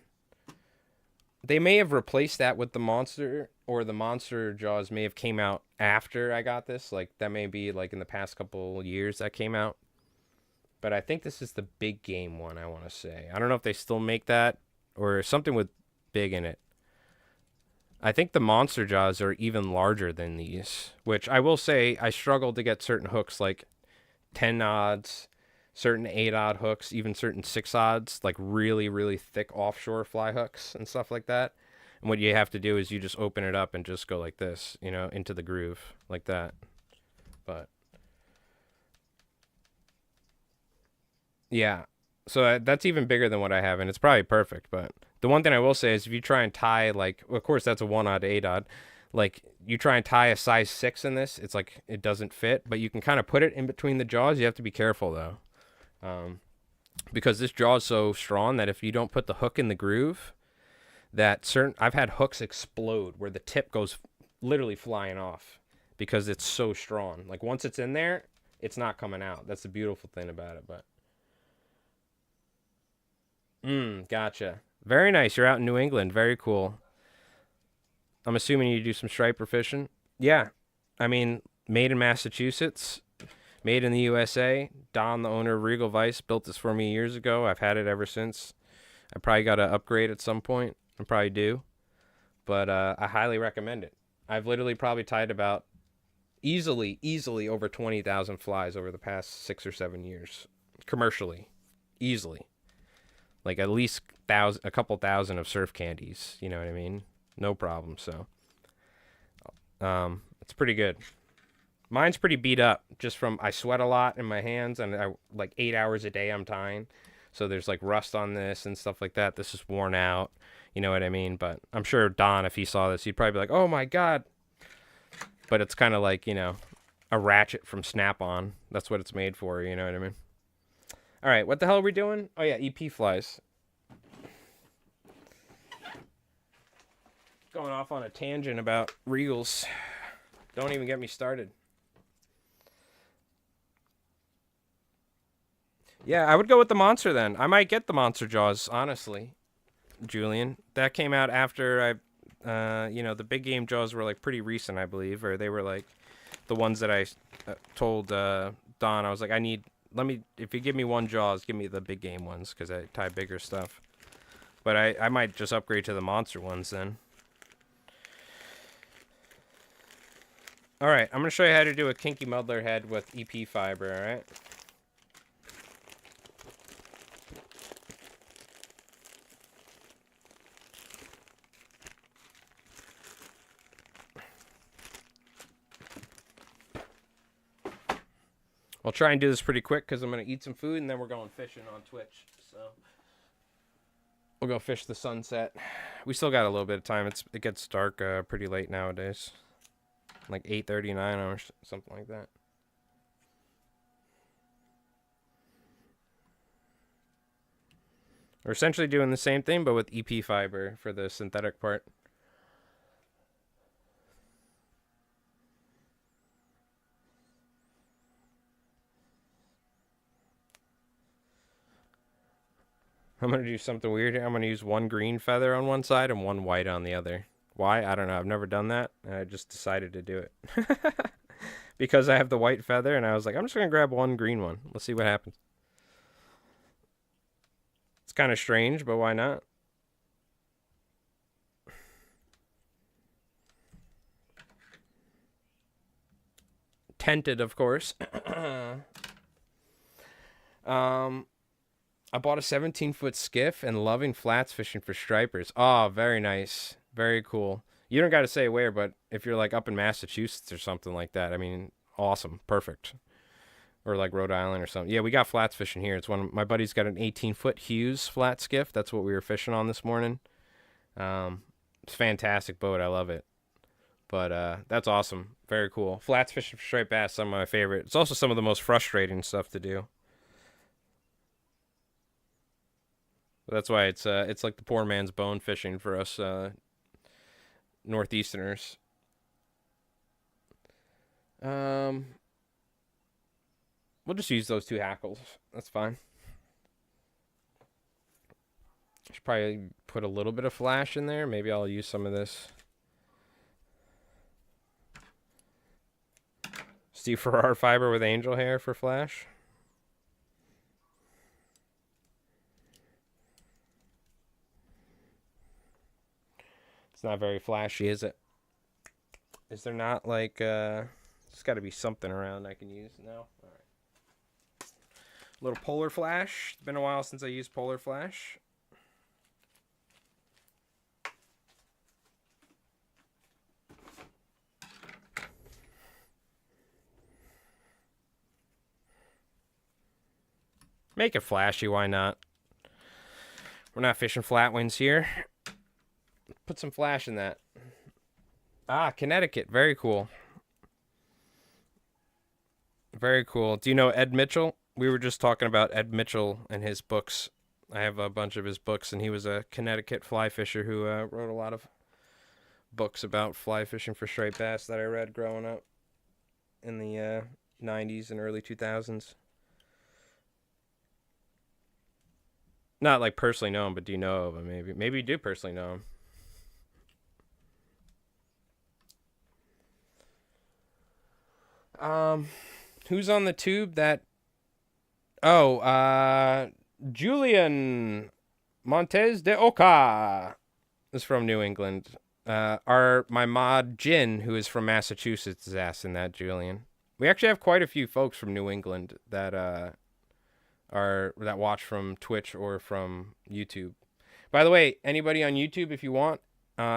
They may have replaced that with the monster, or the monster jaws may have came out after I got this. Like, that may be like in the past couple years that came out. But I think this is the big game one, I want to say. I don't know if they still make that, or something with big in it. I think the monster jaws are even larger than these, which I will say I struggled to get certain hooks like 10 odds, certain 8 odd hooks, even certain 6 odds, like really, really thick offshore fly hooks and stuff like that. And what you have to do is you just open it up and just go like this, you know, into the groove like that. But yeah, so that's even bigger than what I have, and it's probably perfect. But the one thing I will say is if you try and tie, like, well, of course that's a 1 odd, 8 odd. Like, you try and tie a size 6 in this, it's like it doesn't fit. But you can kind of put it in between the jaws. You have to be careful, though. Because this jaw is so strong that if you don't put the hook in the groove, I've had hooks explode where the tip goes literally flying off because it's so strong. Like, once it's in there, it's not coming out. That's the beautiful thing about it. But gotcha. Very nice. You're out in New England. Very cool. I'm assuming you do some striper fishing. Yeah. I mean, made in Massachusetts, made in the USA. Don, the owner of Regal Vice, built this for me years ago. I've had it ever since. I probably got to upgrade at some point. I probably do. But I highly recommend it. I've literally probably tied about easily over 20,000 flies over the past 6 or 7 years. Commercially. Easily. Like at least a couple thousand of surf candies. You know what I mean? No problem. So it's pretty good. Mine's pretty beat up just from I sweat a lot in my hands, and I like 8 hours a day I'm tying. So there's like rust on this and stuff like that. This is worn out. You know what I mean? But I'm sure Don, if he saw this, he'd probably be like, oh my God. But it's kind of like, you know, a ratchet from Snap-on. That's what it's made for. You know what I mean? All right. What the hell are we doing? Oh yeah. EP flies. Going off on a tangent about Regals. Don't even get me started. Yeah, I would go with the monster then. I might get the monster jaws, honestly, Julian. That came out after the big game jaws were like pretty recent, I believe, or they were like the ones that I told Don. I was like, if you give me one jaws, give me the big game ones because I tie bigger stuff. But I might just upgrade to the monster ones then. All right, I'm going to show you how to do a kinky muddler head with EP fiber, all right? I'll try and do this pretty quick because I'm going to eat some food and then we're going fishing on Twitch. So we'll go fish the sunset. We still got a little bit of time. It gets dark pretty late nowadays. Like 8:39 or something like that. We're essentially doing the same thing, but with EP fiber for the synthetic part. I'm going to do something weird here. I'm going to use one green feather on one side and one white on the other. Why? I don't know. I've never done that, and I just decided to do it. because I have the white feather, and I was like, I'm just gonna grab one green one. Let's see what happens. It's kind of strange, but why not? Tented, of course. I bought a 17-foot skiff and loving flats fishing for stripers. Oh, very nice. Very cool. You don't got to say where, but if you're like up in Massachusetts or something like that, I mean, awesome. Perfect. Or like Rhode Island or something. Yeah, we got flats fishing here. It's one of, my buddy's got an 18-foot Hughes flat skiff. That's what we were fishing on this morning. It's a fantastic boat. I love it. But that's awesome. Very cool. Flats fishing for striped bass, some of my favorite. It's also some of the most frustrating stuff to do. That's why it's like the poor man's bone fishing for us Northeasterners. We'll just use those two hackles. That's fine. Should probably put a little bit of flash in there. Maybe I'll use some of this Steve Farrar fiber with angel hair for flash. It's not very flashy, is it? Is there not like there's got to be something around I can use? No. All right. A little polar flash. It's been a while since I used polar flash. Make it flashy, why not? We're not fishing flatwinds here. Put some flash in that. Ah, Connecticut. Very cool. Very cool. Do you know Ed Mitchell? We were just talking about Ed Mitchell and his books. I have a bunch of his books, and he was a Connecticut fly fisher who wrote a lot of books about fly fishing for striped bass that I read growing up in the 90s and early 2000s. Not like personally know him, but do you know of him? Maybe you do personally know him. Who's on the tube that... Oh, Julian Montes de Oca is from New England. My mod Jin, who is from Massachusetts, is asking that, Julian. We actually have quite a few folks from New England that watch from Twitch or from YouTube. By the way, anybody on YouTube, if you want,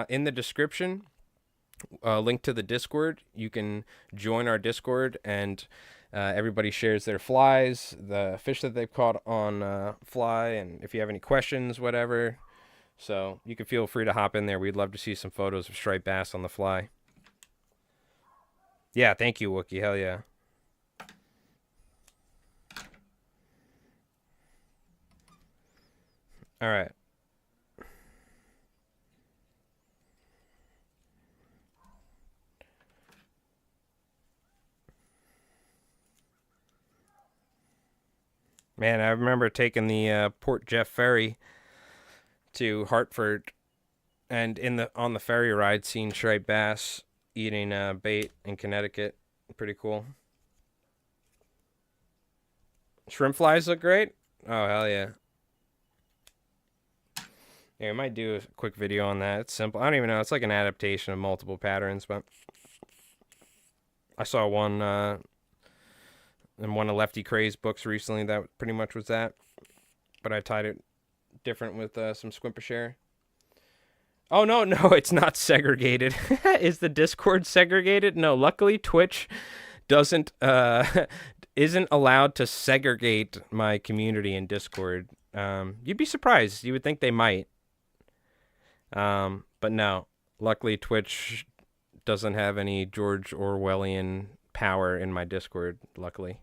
in the description, link to the Discord. You can join our Discord, and everybody shares their flies, the fish that they've caught on fly, and if you have any questions, whatever. So you can feel free to hop in there. We'd love to see some photos of striped bass on the fly. Yeah, thank you, Wookie. Hell yeah. All right. Man, I remember taking the Port Jeff ferry to Hartford, and on the ferry ride, seeing striped bass eating bait in Connecticut. Pretty cool. Shrimp flies look great. Oh hell yeah. Yeah, I might do a quick video on that. It's simple. I don't even know. It's like an adaptation of multiple patterns, but I saw one in one of Lefty Cray's books recently that pretty much was that. But I tied it different with some Squimper. Oh, no, it's not segregated. Is the Discord segregated? No, luckily Twitch isn't allowed to segregate my community in Discord. You'd be surprised. You would think they might. But no, luckily Twitch doesn't have any George Orwellian power in my Discord, luckily.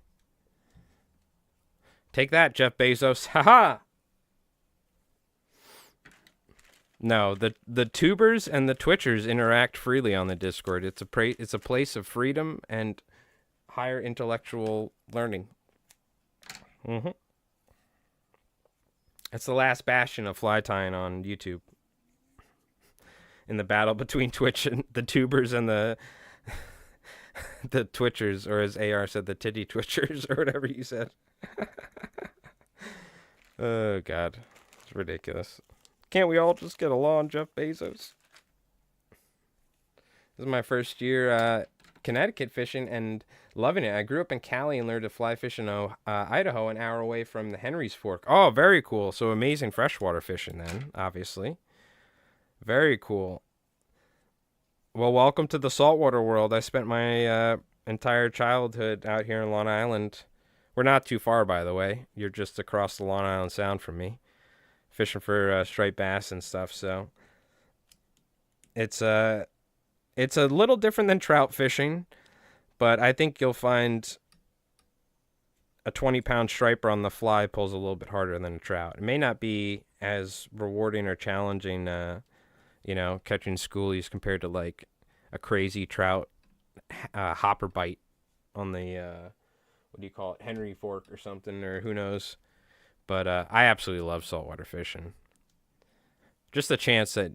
Take that, Jeff Bezos. Haha! No, the tubers and the twitchers interact freely on the Discord. It's a place of freedom and higher intellectual learning. Mm-hmm. It's the last bastion of fly tying on YouTube. In the battle between Twitch and the tubers and the The twitchers, or as AR said, the titty twitchers, or whatever you said. Oh, God. It's ridiculous. Can't we all just get along, Jeff Bezos? This is my first year Connecticut fishing and loving it. I grew up in Cali and learned to fly fish in Idaho, an hour away from the Henry's Fork. Oh, very cool. So amazing freshwater fishing then, obviously. Very cool. Well, welcome to the saltwater world. I spent my entire childhood out here in Long Island. We're not too far, by the way. You're just across the Long Island Sound from me, fishing for striped bass and stuff. So it's a little different than trout fishing, but I think you'll find a 20-pound striper on the fly pulls a little bit harder than a trout. It may not be as rewarding or challenging, catching schoolies compared to like a crazy trout hopper bite on the what do you call it, Henry Fork or something, or who knows. But I absolutely love saltwater fishing. Just the chance that,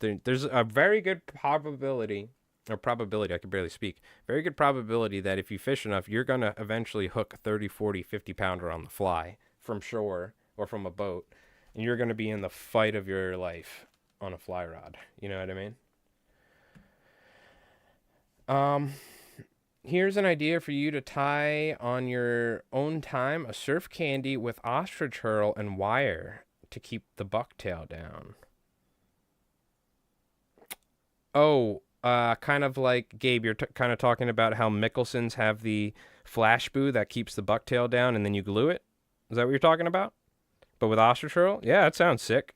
there's a very good probability, I could barely speak, very good probability that if you fish enough, you're going to eventually hook a 30, 40, 50 pounder on the fly from shore or from a boat. And you're going to be in the fight of your life on a fly rod. You know what I mean? Here's an idea for you to tie on your own time: a surf candy with ostrich hurl and wire to keep the bucktail down. Oh, kind of like, Gabe, you're kind of talking about how Mickelsons have the flash boo that keeps the bucktail down and then you glue it? Is that what you're talking about? But with ostrich hurl? Yeah, that sounds sick.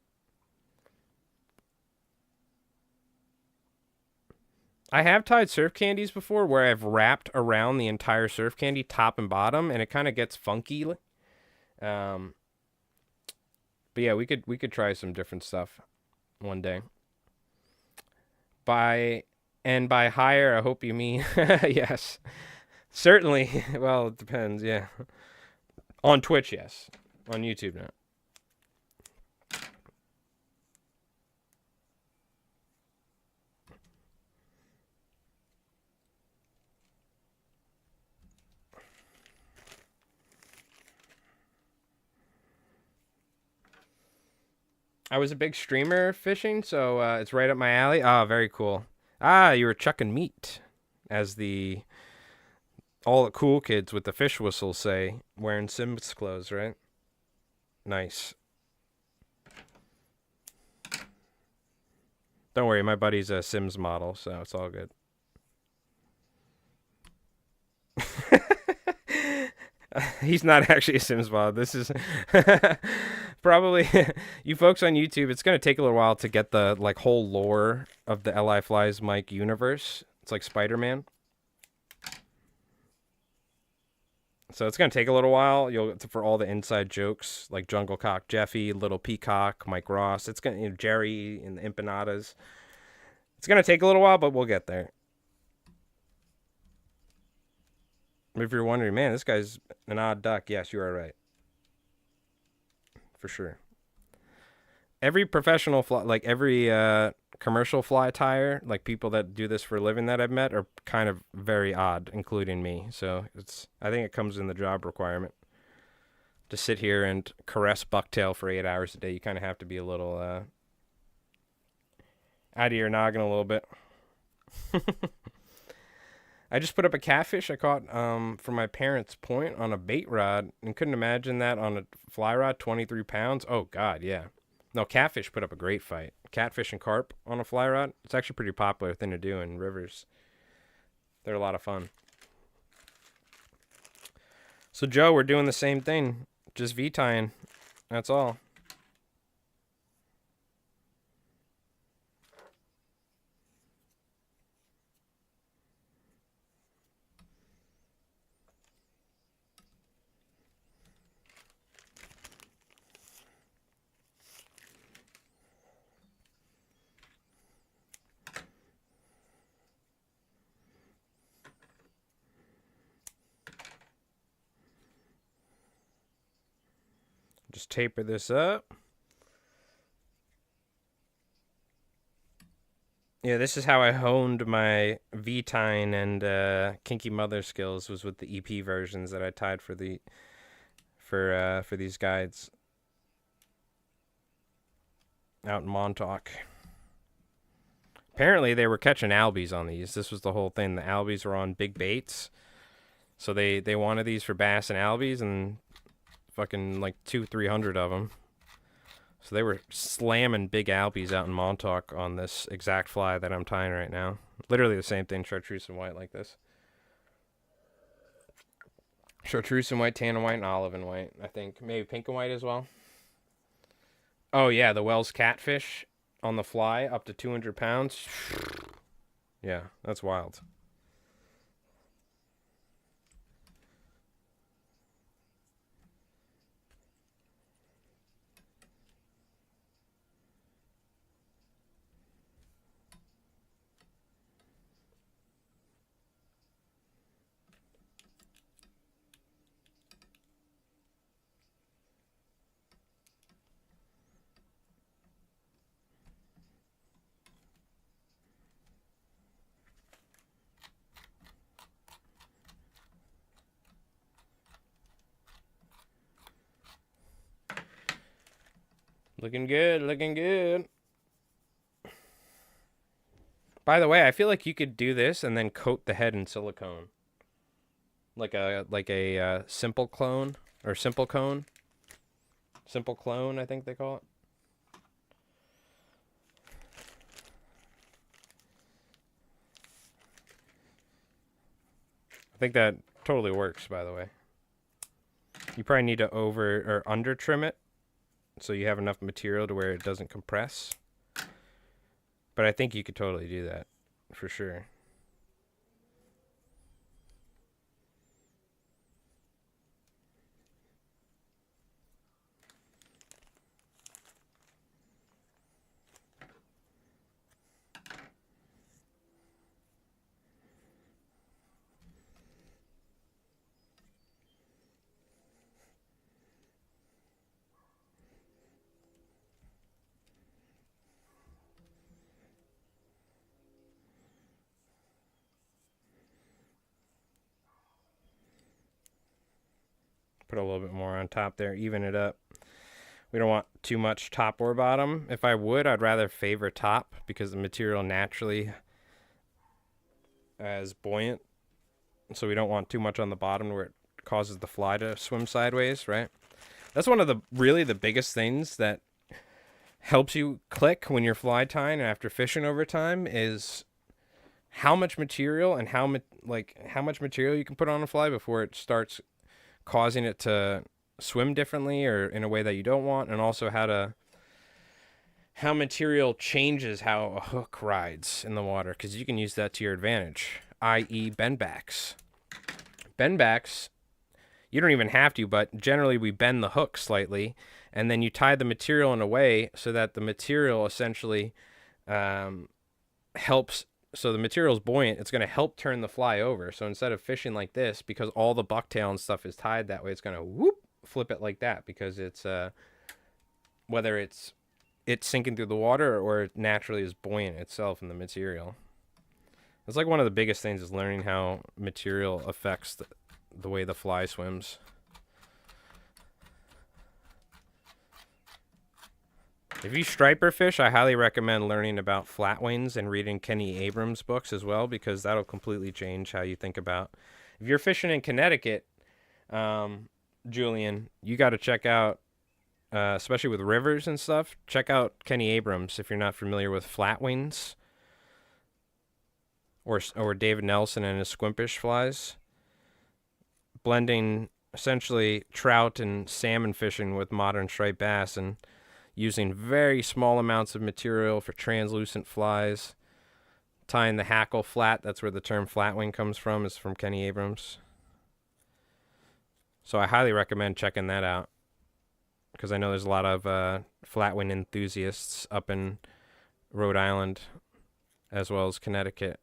I have tied surf candies before where I've wrapped around the entire surf candy, top and bottom, and it kind of gets funky. But yeah, we could try some different stuff one day. By hire, I hope you mean yes, certainly. Well, it depends. Yeah, on Twitch, yes. On YouTube, no. I was a big streamer fishing, so it's right up my alley. Ah, very cool. Ah, you were chucking meat, as all the cool kids with the fish whistles say, wearing Sims clothes, right? Nice. Don't worry, my buddy's a Sims model, so it's all good. He's not actually a Sims mod. This is probably you folks on YouTube. It's gonna take a little while to get the whole lore of the Li Flies Mike universe. It's like Spider-Man, so it's gonna take a little while. For all the inside jokes like Jungle Cock Jeffy, Little Peacock, Mike Ross. It's gonna Jerry and the Empanadas. It's gonna take a little while, but we'll get there. If you're wondering, man, this guy's an odd duck. Yes, you are right. For sure. Every professional fly, every commercial fly tyer, people that do this for a living that I've met are kind of very odd, including me. So I think it comes in the job requirement. To sit here and caress bucktail for 8 hours a day, you kind of have to be a little out of your noggin a little bit. I just put up a catfish I caught from my parents' point on a bait rod and couldn't imagine that on a fly rod, 23 pounds. Oh, God, yeah. No, catfish put up a great fight. Catfish and carp on a fly rod. It's actually a pretty popular thing to do in rivers. They're a lot of fun. So, Joe, we're doing the same thing. Just V-tying. That's all. Just taper this up. Yeah, this is how I honed my V-tine and kinky mother skills, was with the EP versions that I tied for these guides out in Montauk. Apparently they were catching albies on these. This was the whole thing. The albies were on big baits. So they wanted these for bass and albies, and fucking like 200-300 of them. So they were slamming big albies out in Montauk on this exact fly that I'm tying right now. Literally the same thing, chartreuse and white like this. Chartreuse and white, tan and white, and olive and white. I think maybe pink and white as well. Oh yeah, the Wells catfish on the fly up to 200 pounds. Yeah, that's wild. Looking good, looking good. By the way, I feel like you could do this and then coat the head in silicone. Like a simple clone or simple cone. Simple clone, I think they call it. I think that totally works, by the way. You probably need to over or under trim it so you have enough material to where it doesn't compress. But I think you could totally do that, for sure. Put a little bit more on top there, even it up. We don't want too much top or bottom. If I would, I'd rather favor top because the material naturally is buoyant. So we don't want too much on the bottom where it causes the fly to swim sideways, right? That's one of the really the biggest things that helps you click when you're fly tying and after fishing over time is how much material and how much material you can put on a fly before it starts causing it to swim differently or in a way that you don't want, and also how material changes how a hook rides in the water, because you can use that to your advantage, i.e. bend backs. Bend backs, you don't even have to, but generally we bend the hook slightly, and then you tie the material in a way so that the material essentially helps. So the material is buoyant, it's going to help turn the fly over. So instead of fishing like this, because all the bucktail and stuff is tied that way, it's going to whoop, flip it like that, because it's whether it's sinking through the water or it naturally is buoyant itself in the material. It's like one of the biggest things is learning how material affects the way the fly swims. If you striper fish, I highly recommend learning about flatwings and reading Kenny Abrams' books as well, because that'll completely change how you think about. If you're fishing in Connecticut, Julian, you got to check out, especially with rivers and stuff, check out Kenny Abrams if you're not familiar with flatwings, or David Nelson and his squimpish flies. Blending essentially trout and salmon fishing with modern striped bass and using very small amounts of material for translucent flies, tying the hackle flat. That's where the term flatwing comes from, is from Kenny Abrams. So I highly recommend checking that out, because I know there's a lot of flatwing enthusiasts up in Rhode Island as well as Connecticut.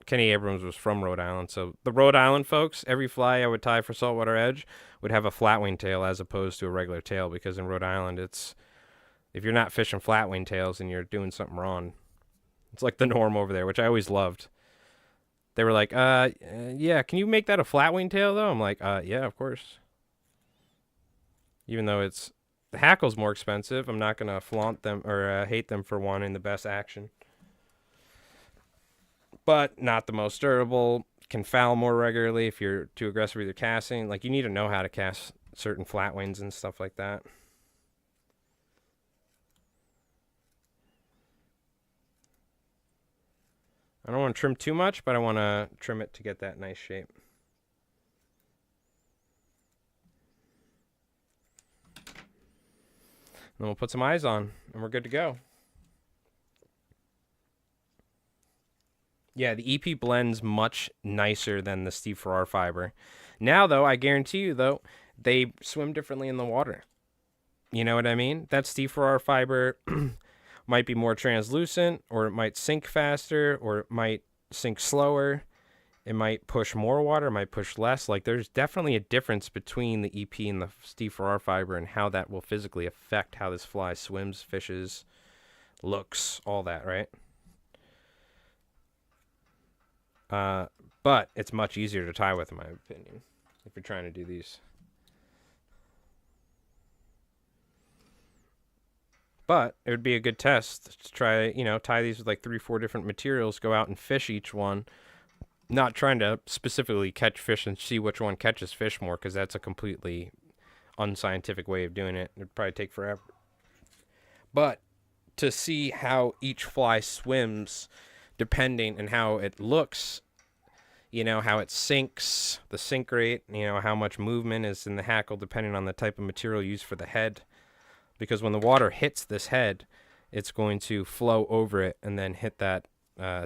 Kenny Abrams was from Rhode Island, so the Rhode Island folks, every fly I would tie for Saltwater Edge would have a flatwing tail as opposed to a regular tail, because in Rhode Island, if you're not fishing flatwing tails, then you're doing something wrong. It's like the norm over there, which I always loved. They were like, yeah, can you make that a flat wing tail though? I'm like, yeah, of course. Even though the hackle's more expensive, I'm not gonna flaunt them or hate them for wanting the best action. But not the most durable. Can foul more regularly if you're too aggressive with your casting. Like, you need to know how to cast certain flat wings and stuff like that. I don't want to trim too much, but I want to trim it to get that nice shape. Then we'll put some eyes on, and we're good to go. Yeah, the EP blends much nicer than the Steve Farrar fiber. Now, though, I guarantee you, though, they swim differently in the water. You know what I mean? That Steve Farrar fiber might be more translucent, or it might sink faster, or it might sink slower. It might push more water, it might push less. Like, there's definitely a difference between the EP and the Steve Farrar fiber and how that will physically affect how this fly swims, fishes, looks, all that, right? But it's much easier to tie with, in my opinion, if you're trying to do these. But it would be a good test to try, tie these with like 3-4 different materials, go out and fish each one. Not trying to specifically catch fish and see which one catches fish more, because that's a completely unscientific way of doing it. It'd probably take forever. But to see how each fly swims, depending on how it looks, how it sinks, the sink rate, how much movement is in the hackle, depending on the type of material used for the head. Because when the water hits this head, it's going to flow over it and then hit that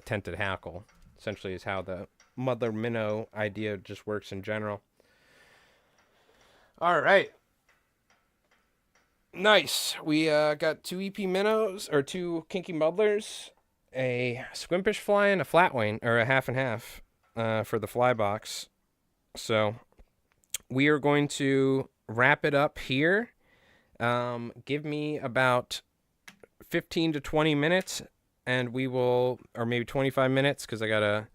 tented hackle. Essentially is how the muddler minnow idea just works in general. All right. Nice. We got 2 EP minnows, or 2 kinky muddlers, a swimfish fly, and a flat wing, or a half and half for the fly box. So we are going to wrap it up here. Give me about 15 to 20 minutes, and we will, or maybe 25 minutes, because I gotta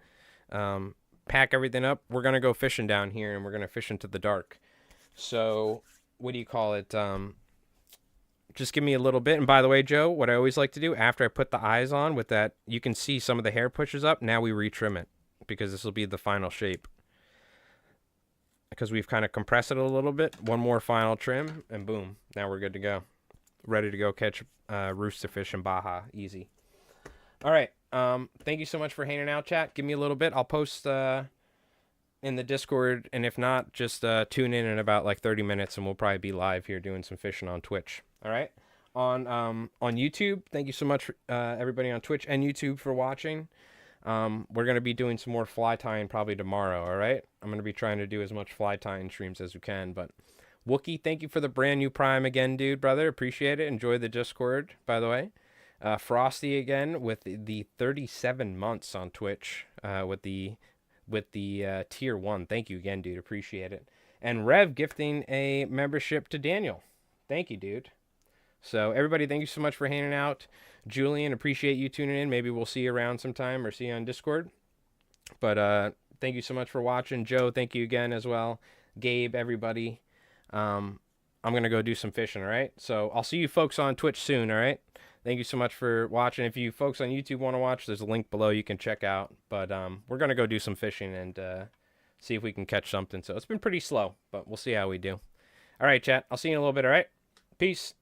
pack everything up. We're gonna go fishing down here, and we're gonna fish into the dark. So what do you call it? Just give me a little bit. And by the way, Joe, what I always like to do after I put the eyes on with that, you can see some of the hair pushes up. Now we retrim it, because this will be the final shape. Because we've kind of compressed it a little bit. One more final trim, and boom, now we're good to go. Ready to go catch rooster fish in Baja, easy. All right, thank you so much for hanging out, chat. Give me a little bit. I'll post in the Discord, and if not, just tune in about like 30 minutes, and we'll probably be live here doing some fishing on Twitch. All right, on YouTube, thank you so much, everybody on Twitch and YouTube, for watching. We're going to be doing some more fly tying probably tomorrow, all right? I'm going to be trying to do as much fly tying streams as we can, but Wookie, thank you for the brand new Prime again, dude, brother. Appreciate it. Enjoy the Discord, by the way. Frosty again with the 37 months on Twitch with the tier 1. Thank you again, dude. Appreciate it. And Rev gifting a membership to Daniel. Thank you, dude. So everybody, thank you so much for hanging out. Julian, appreciate you tuning in. Maybe we'll see you around sometime, or see you on Discord. But thank you so much for watching. Joe, thank you again as well. Gabe, everybody. I'm going to go do some fishing, all right? So I'll see you folks on Twitch soon, all right? Thank you so much for watching. If you folks on YouTube want to watch, there's a link below you can check out. But we're going to go do some fishing and see if we can catch something. So it's been pretty slow, but we'll see how we do. All right, chat. I'll see you in a little bit, all right? Peace.